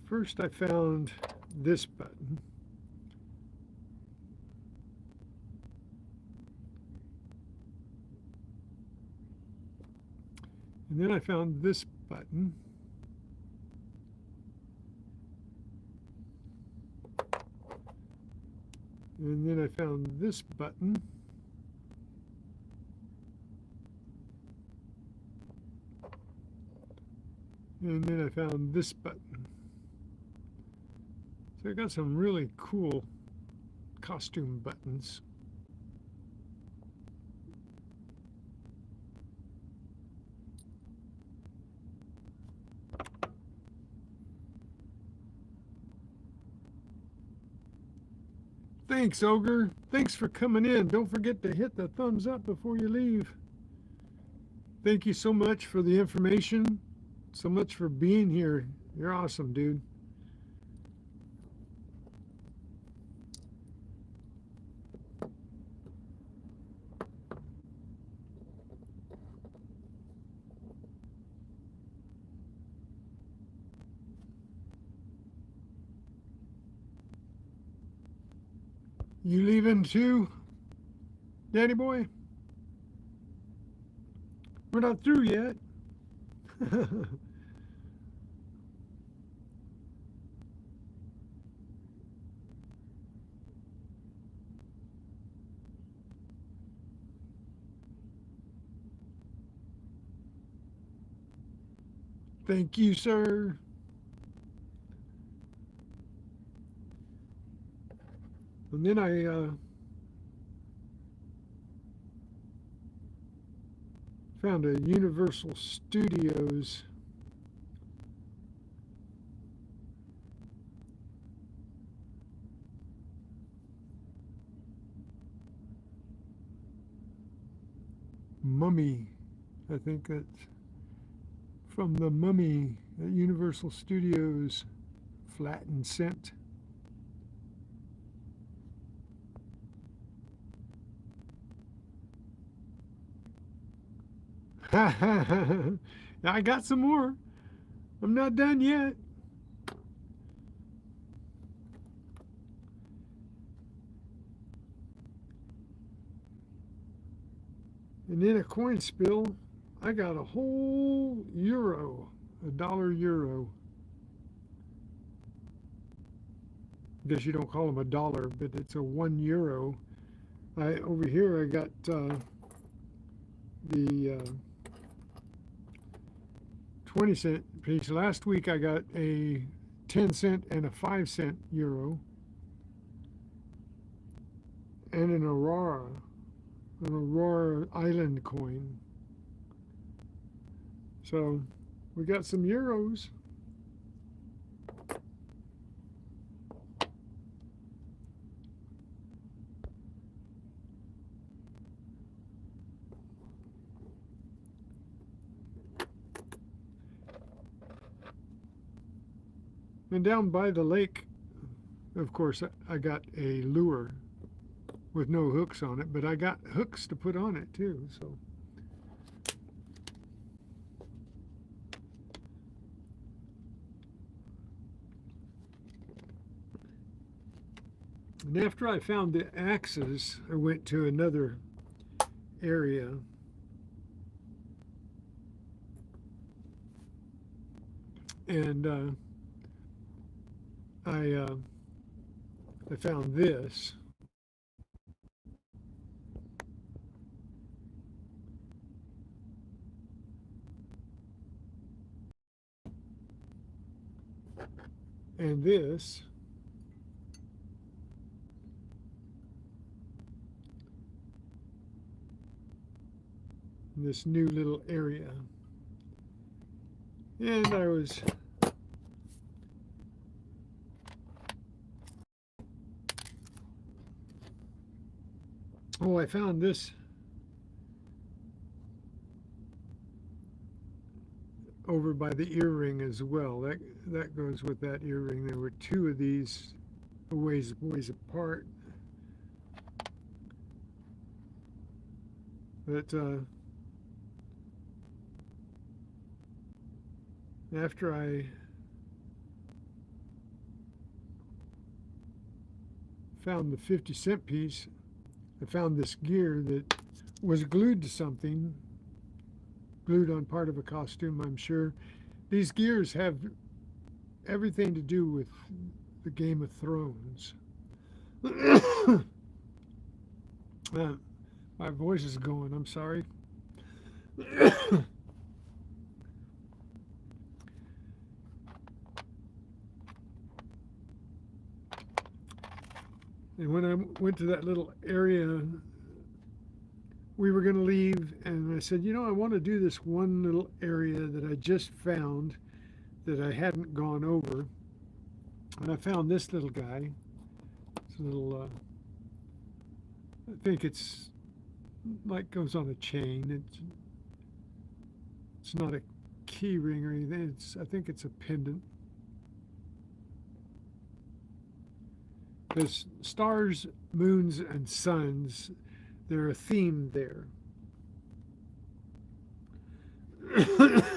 first I found this button. And then I found this button. And then I found this button. And then I found this button. So I got some really cool costume buttons. Thanks, Ogre. Thanks for coming in. Don't forget to hit the thumbs up before you leave. Thank you so much for the information. So much for being here. You're awesome, dude. You leaving too, Daddy boy? We're not through yet. Thank you, sir. And then I found a Universal Studios Mummy. I think that's from the Mummy at Universal Studios, flattened cent. I got some more. I'm not done yet. And in a coin spill, I got a whole euro, $1 euro. I guess you don't call them a dollar, but it's a €1. Over here I got the 20-cent piece. Last week I got a 10-cent and a 5-cent euro, and an Aurora Island coin. So we got some euros. And down by the lake, of course, I got a lure with no hooks on it, but I got hooks to put on it too. So and after I found the axes, I went to another area. And I found this. And this. This new little area. And I was I found this over by the earring as well. That goes with that earring. There were two of these a ways apart. But after I found the 50-cent piece, I found this gear that was glued to something, glued on part of a costume, I'm sure. These gears have everything to do with the Game of Thrones. My voice is going, I'm sorry. And when I went to that little area, we were going to leave, and I said, you know, I want to do this one little area that I just found that I hadn't gone over. And I found this little guy. It's a little, I think it's like goes on a chain. It's not a key ring or anything. I think it's a pendant. There's stars, moons, and suns. They're a theme there.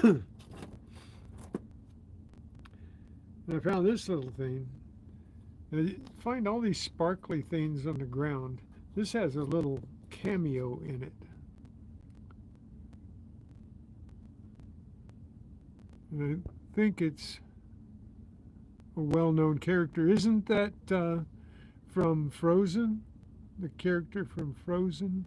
And I found this little thing. Now, you find all these sparkly things on the ground. This has a little cameo in it. And I think it's a well-known character. Isn't that from Frozen? The character from Frozen?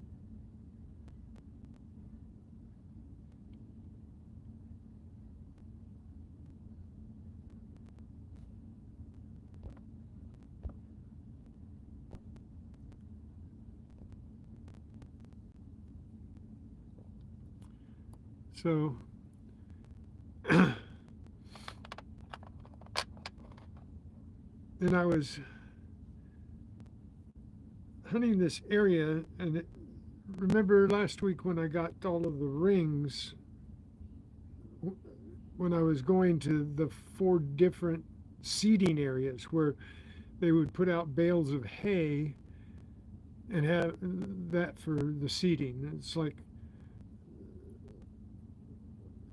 So then I was hunting this area, and remember last week when I got all of the rings, when I was going to the 4 different seeding areas where they would put out bales of hay and have that for the seating. It's like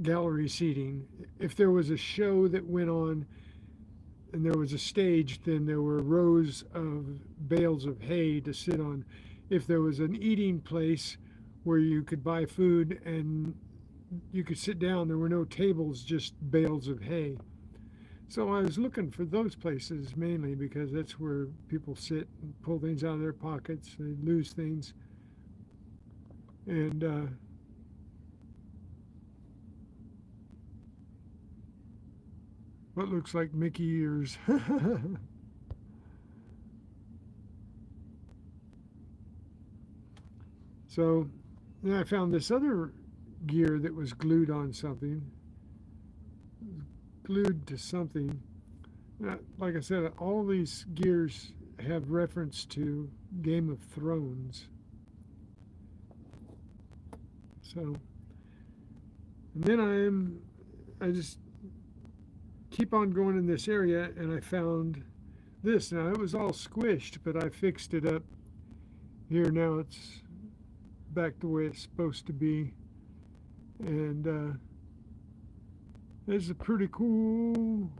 gallery seating. If there was a show that went on and there was a stage, then there were rows of bales of hay to sit on. If there was an eating place where you could buy food and you could sit down, there were no tables, just bales of hay. So I was looking for those places mainly because that's where people sit and pull things out of their pockets. They lose things. And what looks like Mickey ears. So then I found this other gear that was glued on something. Glued to something. Like I said, all these gears have reference to Game of Thrones. So, and then I just keep on going in this area, and I found this. Now it was all squished, but I fixed it up here. Now it's back the way it's supposed to be, and there's a pretty cool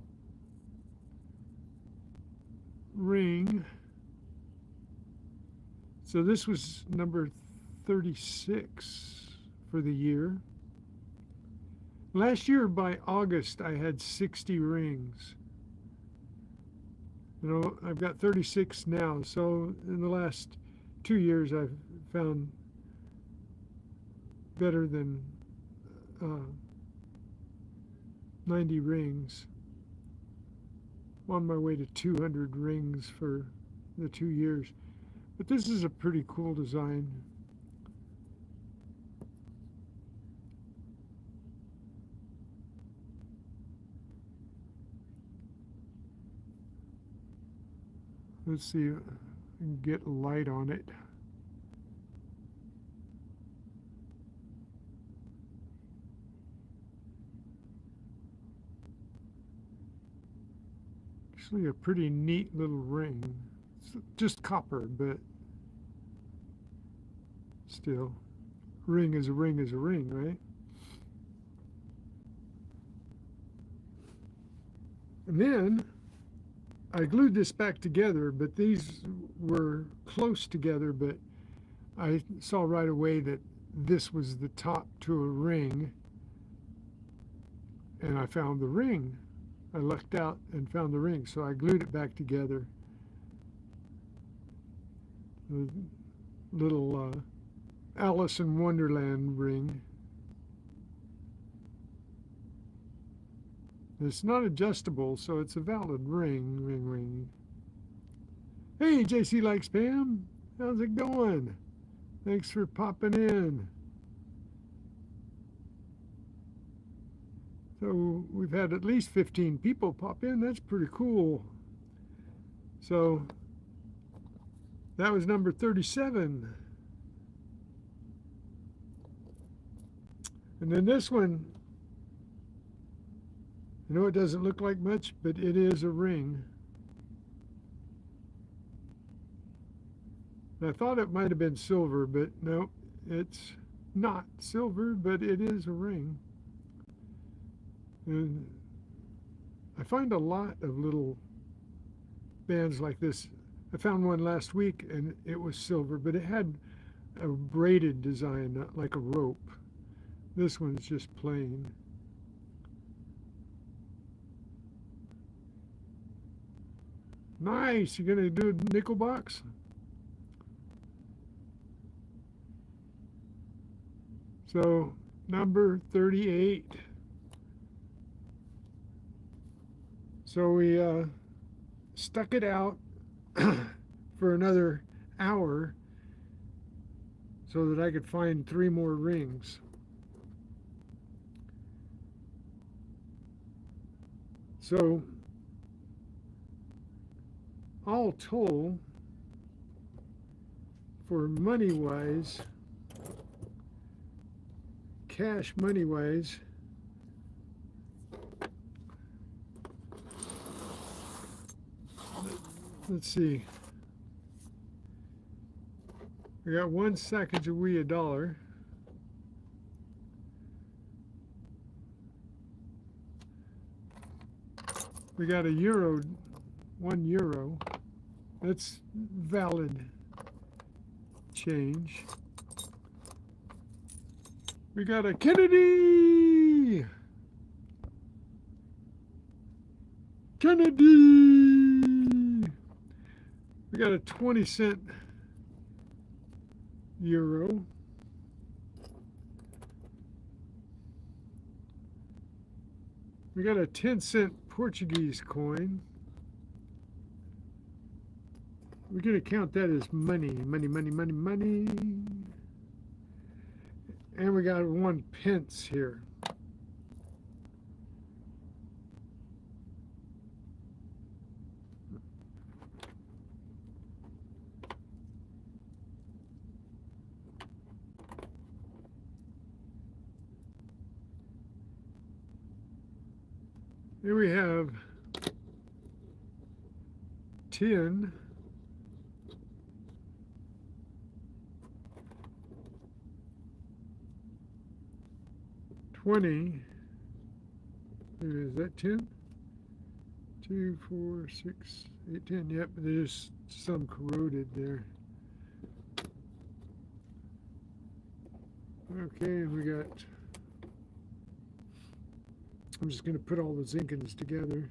ring. So this was number 36 for the year. Last year by August I had 60 rings. You know, I've got 36 now, so in the last 2 years I've found better than 90 rings. I'm on my way to 200 rings for the 2 years. But this is a pretty cool design. Let's see if I can get light on it. Actually a pretty neat little ring. It's just copper, but still, ring is a ring is a ring, right? And then I glued this back together, but these were close together, but I saw right away that this was the top to a ring. and I found the ring. I lucked out and found the ring, so I glued it back together. The little Alice in Wonderland ring. It's not adjustable, so it's a valid ring. Ring. Hey, JC Likes Spam. How's it going? Thanks for popping in. So we've had at least 15 people pop in. That's pretty cool. So that was number 37. And then this one, I know it doesn't look like much, but it is a ring. I thought it might have been silver, but no, it's not silver, but it is a ring. And I find a lot of little bands like this. I found one last week and it was silver, but it had a braided design, not like a rope. This one's just plain. Nice. You gonna do a nickel box? So number 38. So we stuck it out for another hour so that I could find 3 more rings. So all told, for money-wise, cash money-wise, let's see. We got 1 Sacagawea dollar. We got a euro, 1 euro. That's valid change. We got a Kennedy! Kennedy! We got a 20-cent euro. We got a 10-cent Portuguese coin. We're going to count that as money. Money. And we got 1 pence here. Here we have 10, 20, is that 10? 2, 4, 6, 8, 10, yep, there's some corroded there. Okay, and we got, I'm just going to put all the Zinkins together.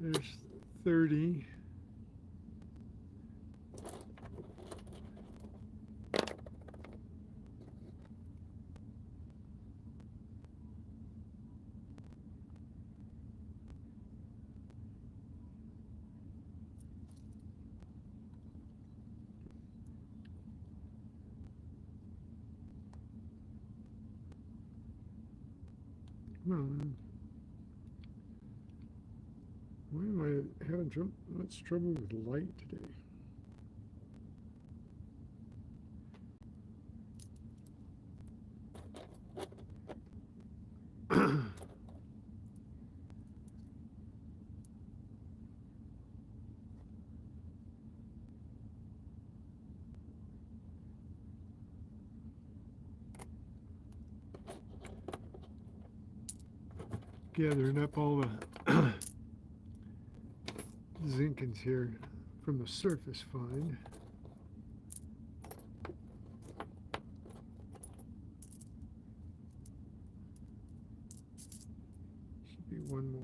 There's 30. Come on. Why am I having much trouble with light today? gathering up all the zinkins here from the surface find. Should be one more.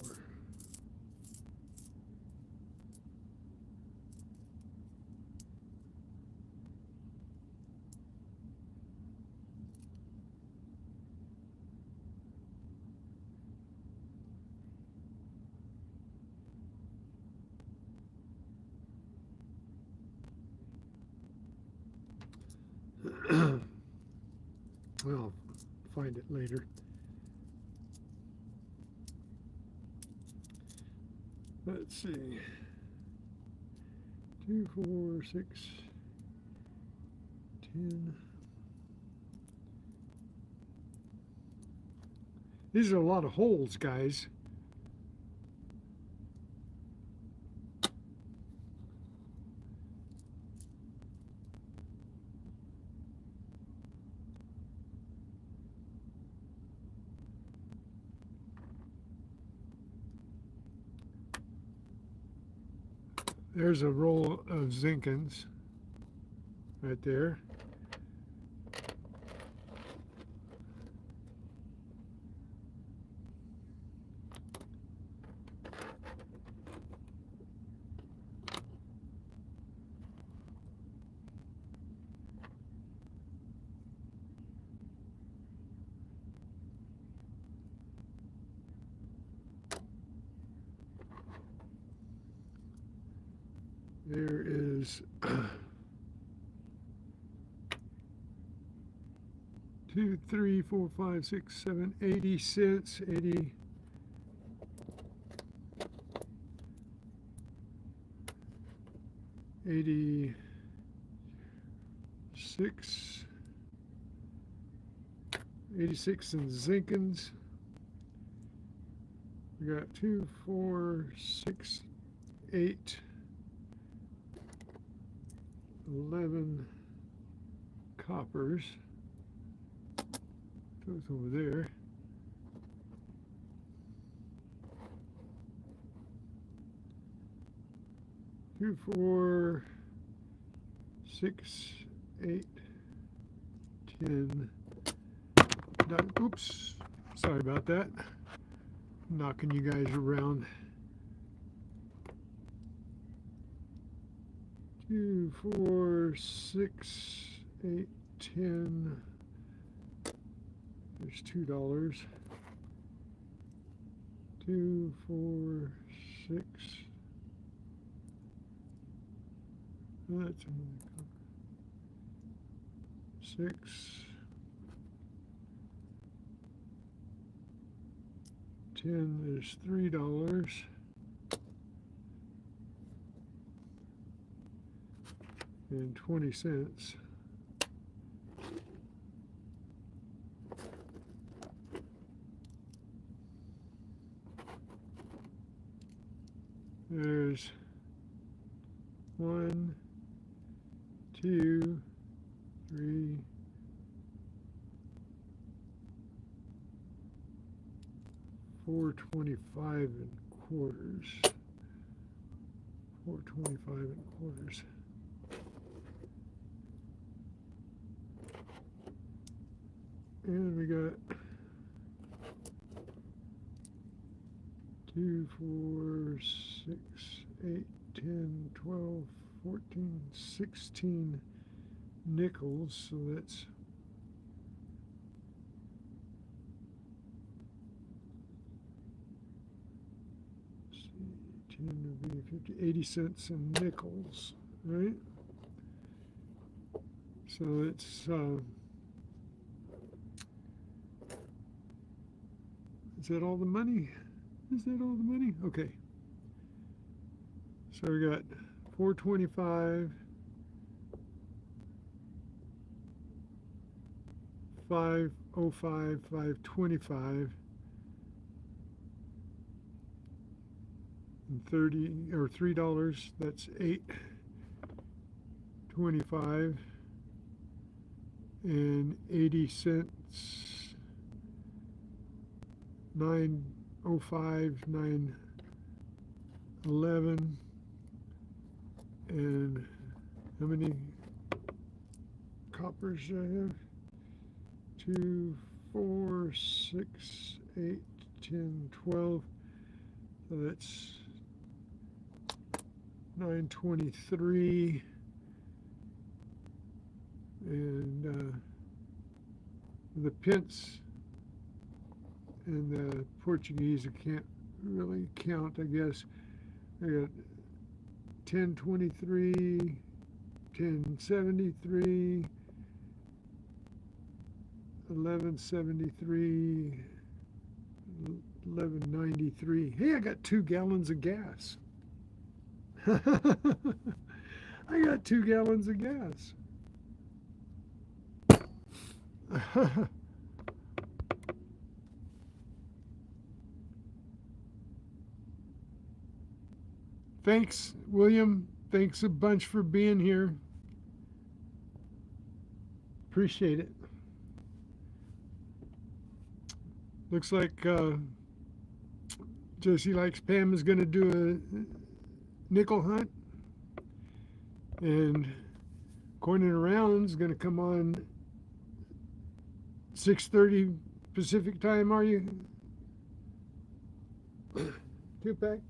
I'll find it later. Let's see. 2, 4, 6, 10. These are a lot of holes, guys. There's a roll of zinkins right there. There is 2, 3, 4, 5, 6, 7, 80 cents, 80. 86 in zinkins. We got 2, 4, 6, 8, 11 coppers. Goes over there. Two, 4, 6, 8, 10. Oops, sorry about that. Knocking you guys around. 2, 4, 6, 8, 10. There's $2. 2, 4, 6. That's another 6. 10 is $3. And 20 cents. There's 1, 2, 3, 4.25 and quarters. 4.25 and quarters. And we got 2, 4, 6, 8, 10, 12, 14, 16 nickels. So that's 10 would be 50, 80 cents in nickels, right? So it's is that all the money? Is that all the money? Okay. So we got 4.25, 5.05, 5.25, and 30 or $3. That's 8.25 and 80 cents. 9. 05 911. And how many coppers do I have? 2, 4, 6, 8, 10, 12. So that's 923. And the pence and the Portuguese, I can't really count, I guess. I got 1023, 1073, 1173, 1193. Hey, I got 2 gallons of gas. I got 2 gallons of gas. Thanks, William. Thanks a bunch for being here. Appreciate it. Looks like Josie Likes Pam is going to do a nickel hunt. And Corning Around is going to come on 6:30 Pacific time, are you? 2-pack?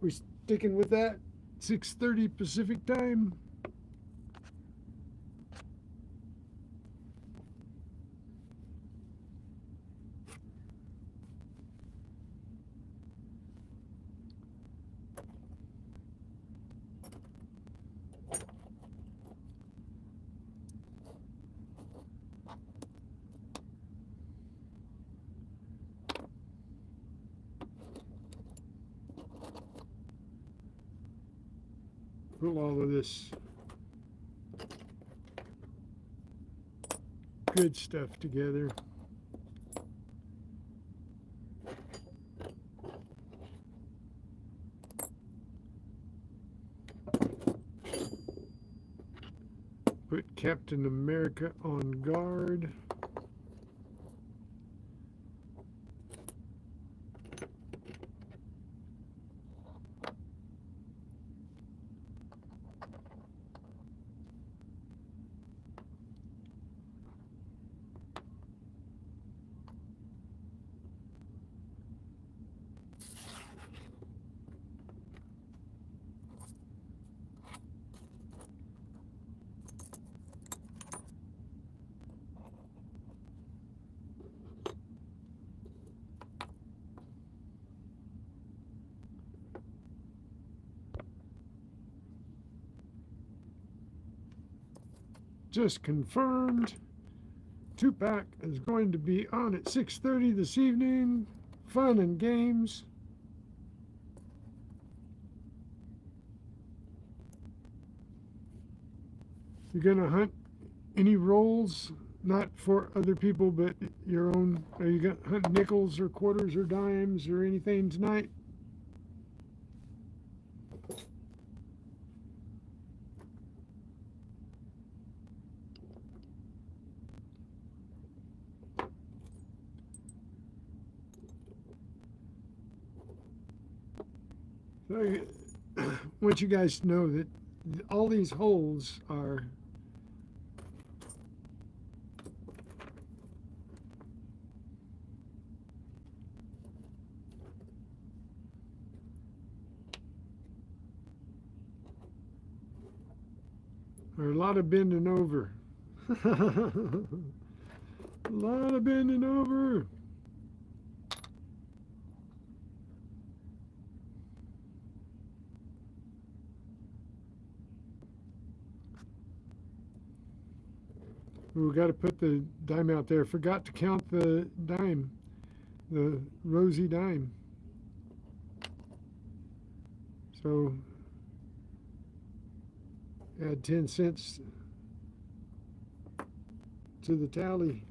We sticking with that? 6:30 Pacific time? Put all of this good stuff together. Put Captain America on guard. Just confirmed. 2-pack is going to be on at 6:30 this evening. Fun and games. You're going to hunt any rolls, not for other people, but your own? Are you going to hunt nickels or quarters or dimes or anything tonight? So I want you guys to know that all these holes are a lot of bending over. A lot of bending over. We've got to put the dime out there. Forgot to count the dime, the rosy dime. So add 10 cents to the tally.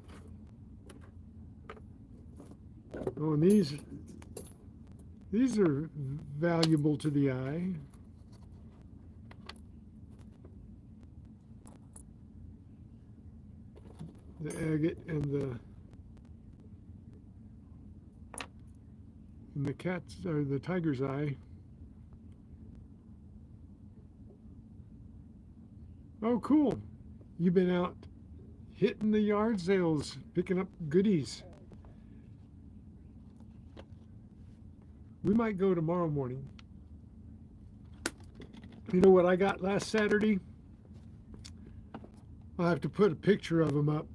Oh, and these are valuable to the eye. The agate and the in the cat's or the tiger's eye. Oh, cool. You've been out hitting the yard sales, picking up goodies. We might go tomorrow morning. You know what I got last Saturday? I'll have to put a picture of them up.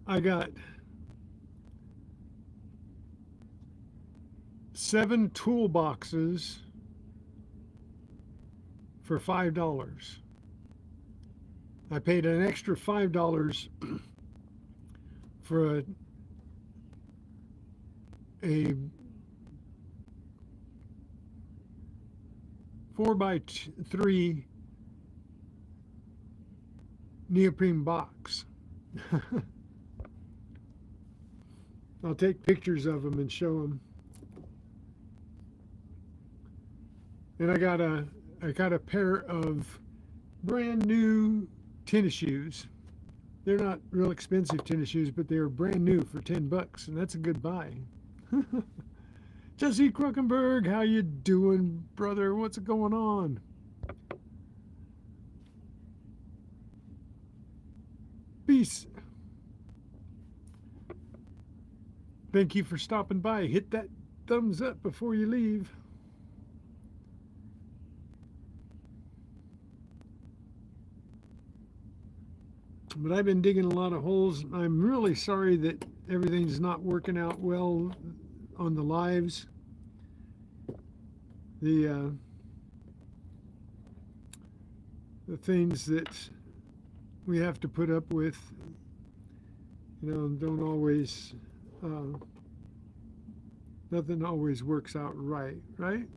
I got 7 toolboxes for $5. I paid an extra $5 for a 4x3 neoprene box. I'll take pictures of them and show them. And I got a pair of brand new tennis shoes. They're not real expensive tennis shoes, but they are brand new for $10, and that's a good buy. Jesse Kruckenberg, how you doing, brother? What's going on? Peace. Thank you for stopping by. Hit that thumbs up before you leave. But I've been digging a lot of holes. I'm really sorry that everything's not working out well on the lives. The things that we have to put up with, you know, don't always, nothing always works out right, right?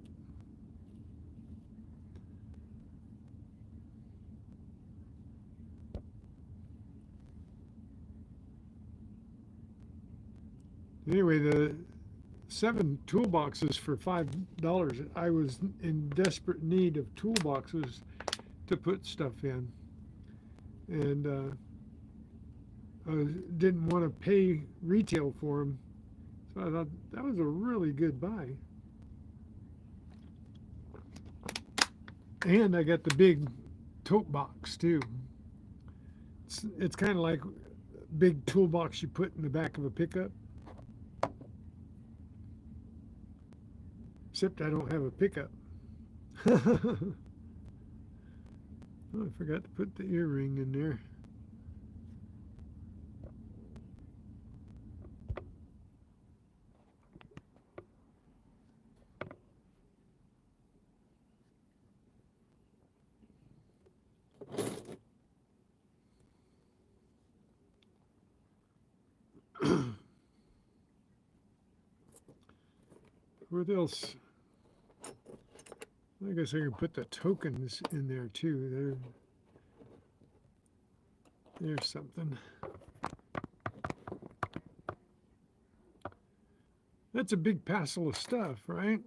Anyway, the 7 toolboxes for $5. I was in desperate need of toolboxes to put stuff in, and I didn't want to pay retail for them, so I thought that was a really good buy. And I got the big tote box too. It's kind of like a big toolbox you put in the back of a pickup. Except I don't have a pickup. Oh, I forgot to put the earring in there. What else? I guess I can put the tokens in there too. There's something. That's a big parcel of stuff, right?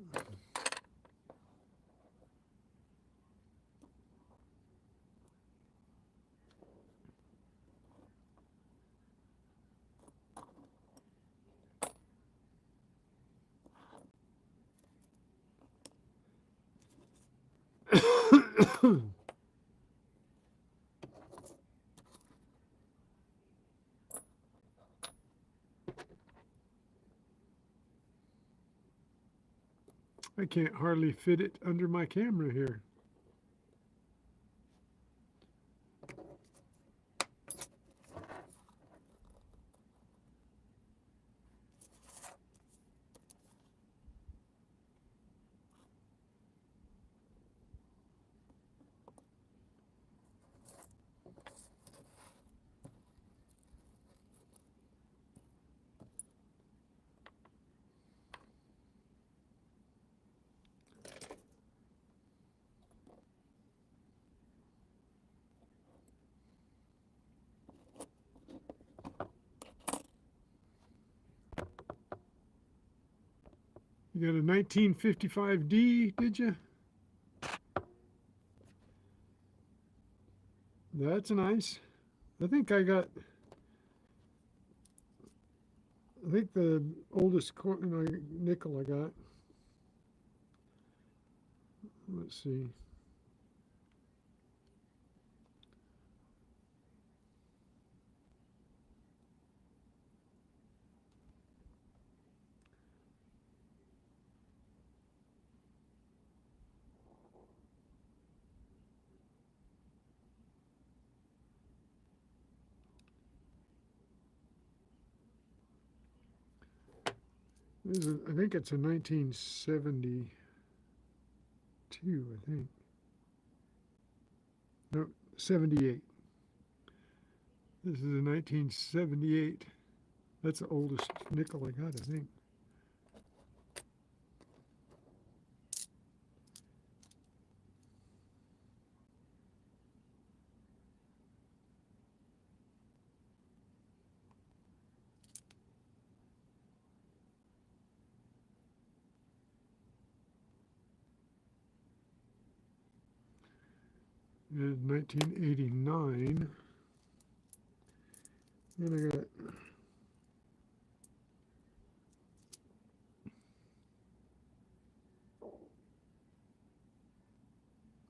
I can't hardly fit it under my camera here. You got a 1955D, did you? That's nice. I think I got I think the oldest nickel I got. Let's see. I think it's a 1972, I think. No, 78. This is a 1978. That's the oldest nickel I got, I think. In 1989. Then I got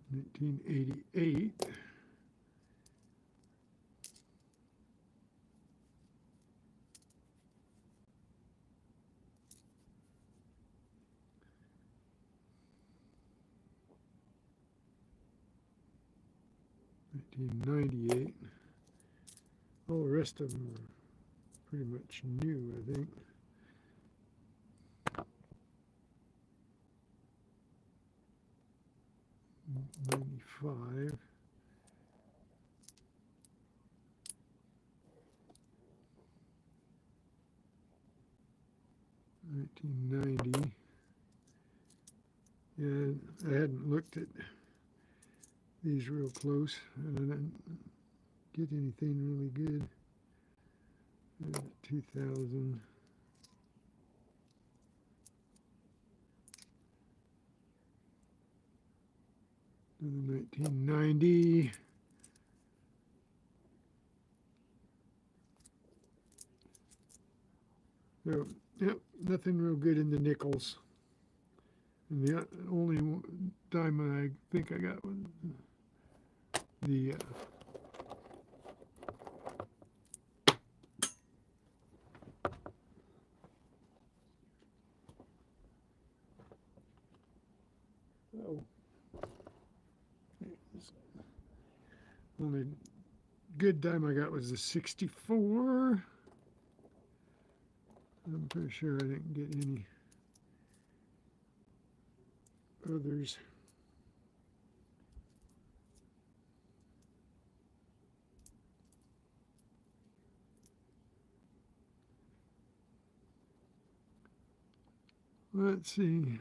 1988. $1998. All the rest of them are pretty much new, I think. '95. '90. And I hadn't looked at these real close, and I didn't get anything really good. 2000. And 1990. So, yep, nothing real good in the nickels. And the only diamond I think I got was the only good dime I got was the 64. I'm pretty sure I didn't get any others. Let's see.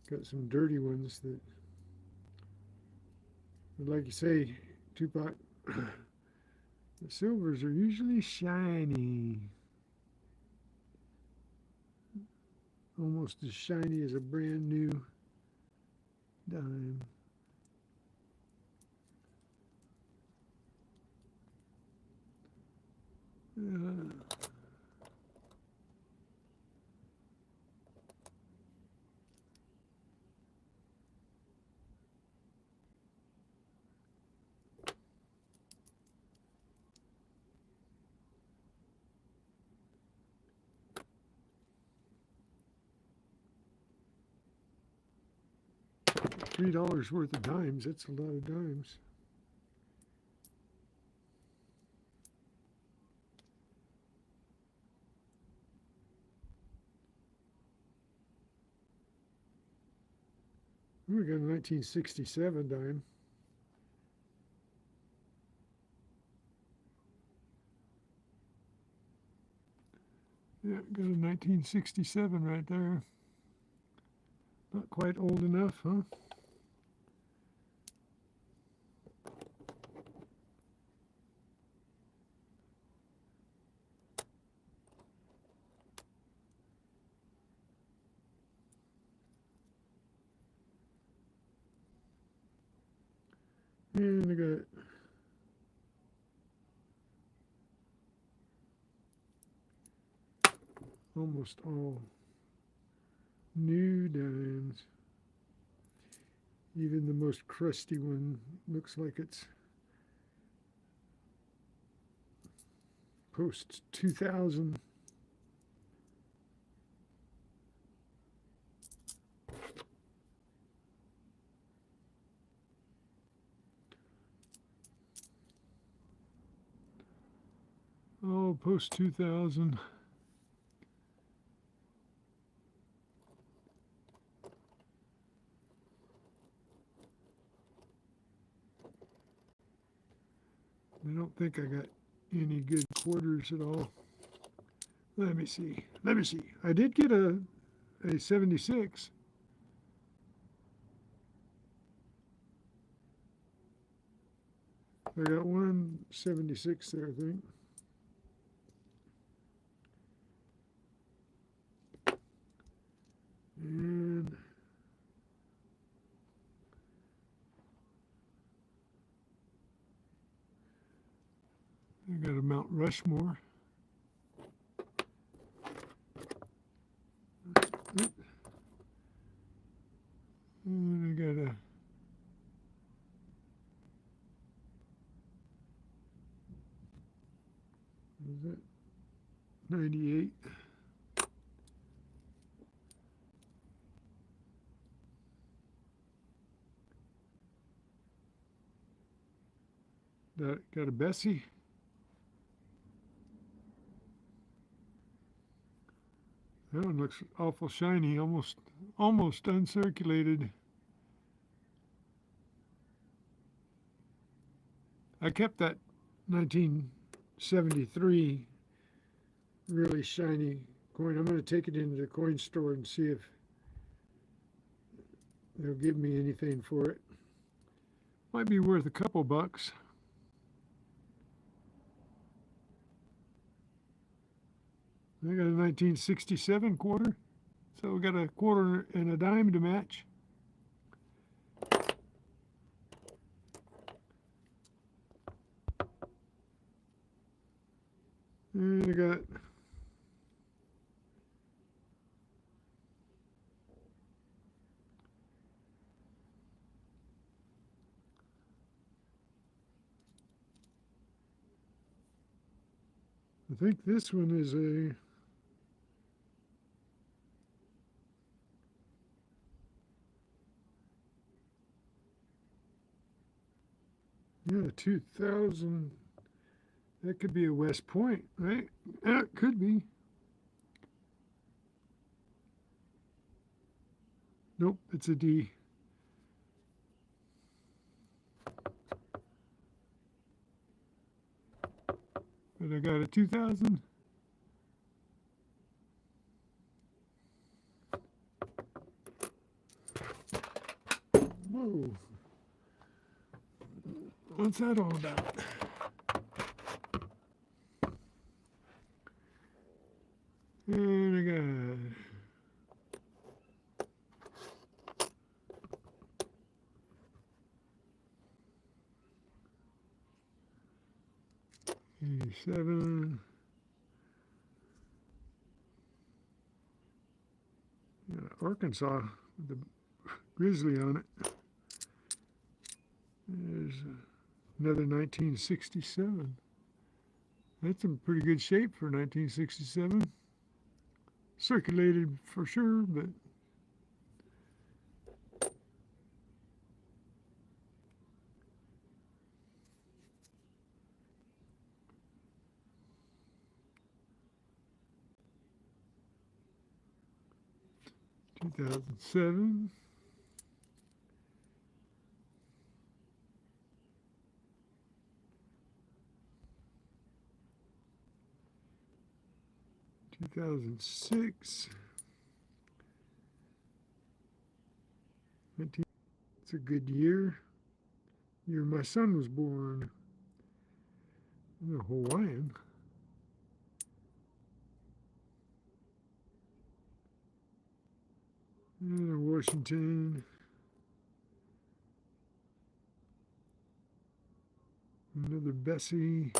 Got some dirty ones that, like you say, Tupac, the silvers are usually shiny. Almost as shiny as a brand new dime. $3 worth of dimes, that's a lot of dimes. We got a 1967 dime. Yeah, got a 1967 right there. Not quite old enough, huh? And I got almost all new dimes. Even the most crusty one looks like it's post 2000. Oh, post 2000. I don't think I got any good quarters at all. Let me see. Let me see. I did get a 76. I got one 76 there, I think. And I got a Mount Rushmore. And I got a what is that? 98. Got a Bessie. That one looks awful shiny, almost uncirculated. I kept that 1973 really shiny coin. I'm going to take it into the coin store and see if they'll give me anything for it. Might be worth a couple bucks. I got a 1967 quarter, so we got a quarter and a dime to match. And I got I think this one is a yeah, 2000. That could be a West Point, right? Yeah, it could be. Nope, it's a D. But I got a 2000. Whoa. What's that all about? And I got 87. Yeah, Arkansas with the grizzly on it. There's another 1967. That's in pretty good shape for 1967. Circulated for sure, but two 2007. Two 2006. It's a good year. Year my son was born. I'm a Hawaiian. And a Washington. Another Bessie.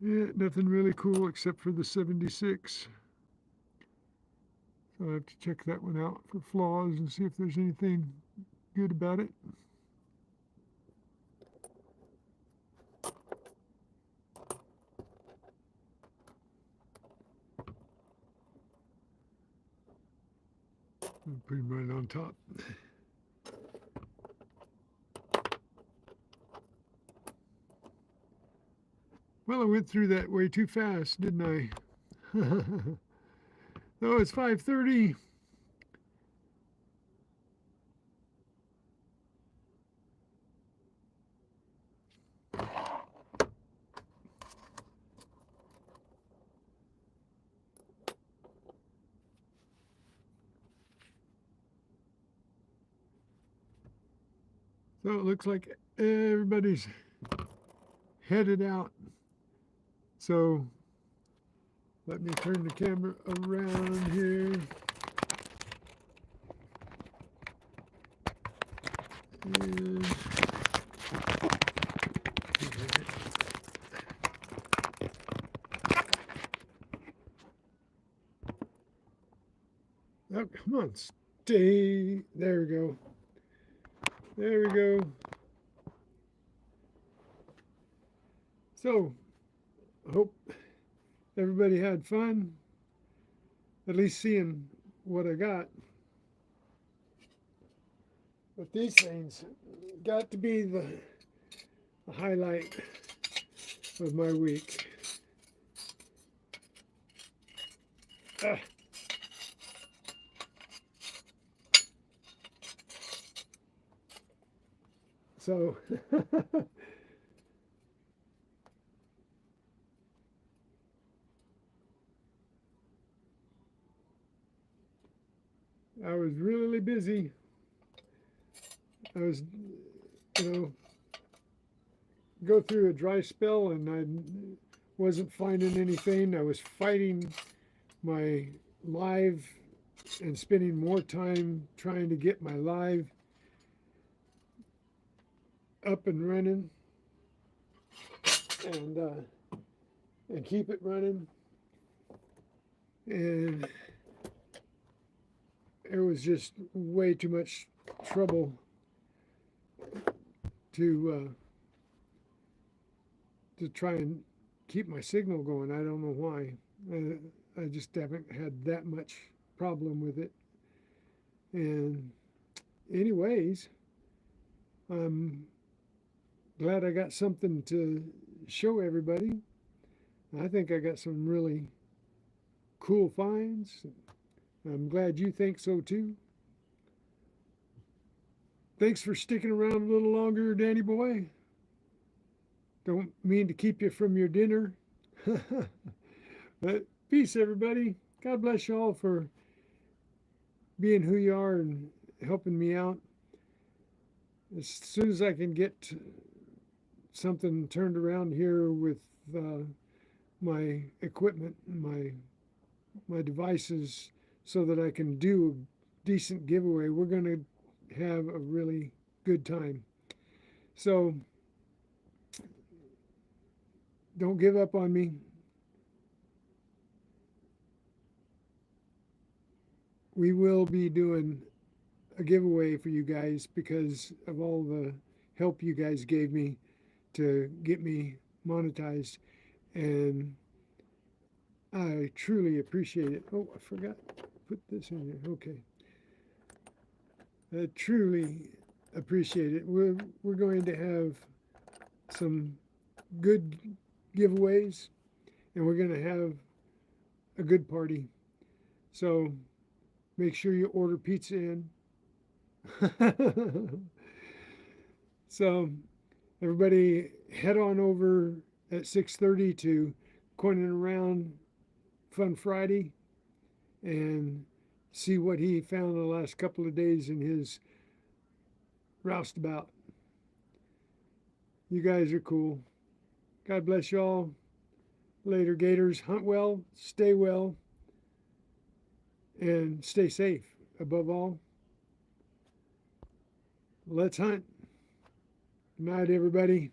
Yeah, nothing really cool except for the 76. So I have to check that one out for flaws and see if there's anything good about it. I'll put him right on top. Well, I went through that way too fast, didn't I? Oh, it's 5:30. So it looks like everybody's headed out. So let me turn the camera around here. And oh, come on, stay. There we go. There we go. So, I hope everybody had fun, at least seeing what I got. But these things got to be the highlight of my week. Ah. So, I was really busy. I was, go through a dry spell and I wasn't finding anything. I was fighting my live and spending more time trying to get my live up and running and keep it running. And it was just way too much trouble to try and keep my signal going. I don't know why. I just haven't had that much problem with it. And anyways, I'm glad I got something to show everybody. I think I got some really cool finds. I'm glad you think so too. Thanks for sticking around a little longer, Danny boy. Don't mean to keep you from your dinner. But peace, everybody. God bless you all for being who you are and helping me out. As soon as I can get something turned around here with my equipment, my devices, so that I can do a decent giveaway, we're going to have a really good time. So don't give up on me. We will be doing a giveaway for you guys because of all the help you guys gave me to get me monetized, and I truly appreciate it. Oh, I forgot to put this in here. Okay. I truly appreciate it. We're going to have some good giveaways, and we're going to have a good party. So make sure you order pizza in. So everybody head on over at 6:30 to Coining Around Fun Friday and see what he found the last couple of days in his roustabout. You guys are cool. God bless y'all. Later, Gators. Hunt well, stay well, and stay safe. Above all, let's hunt. Good night, everybody.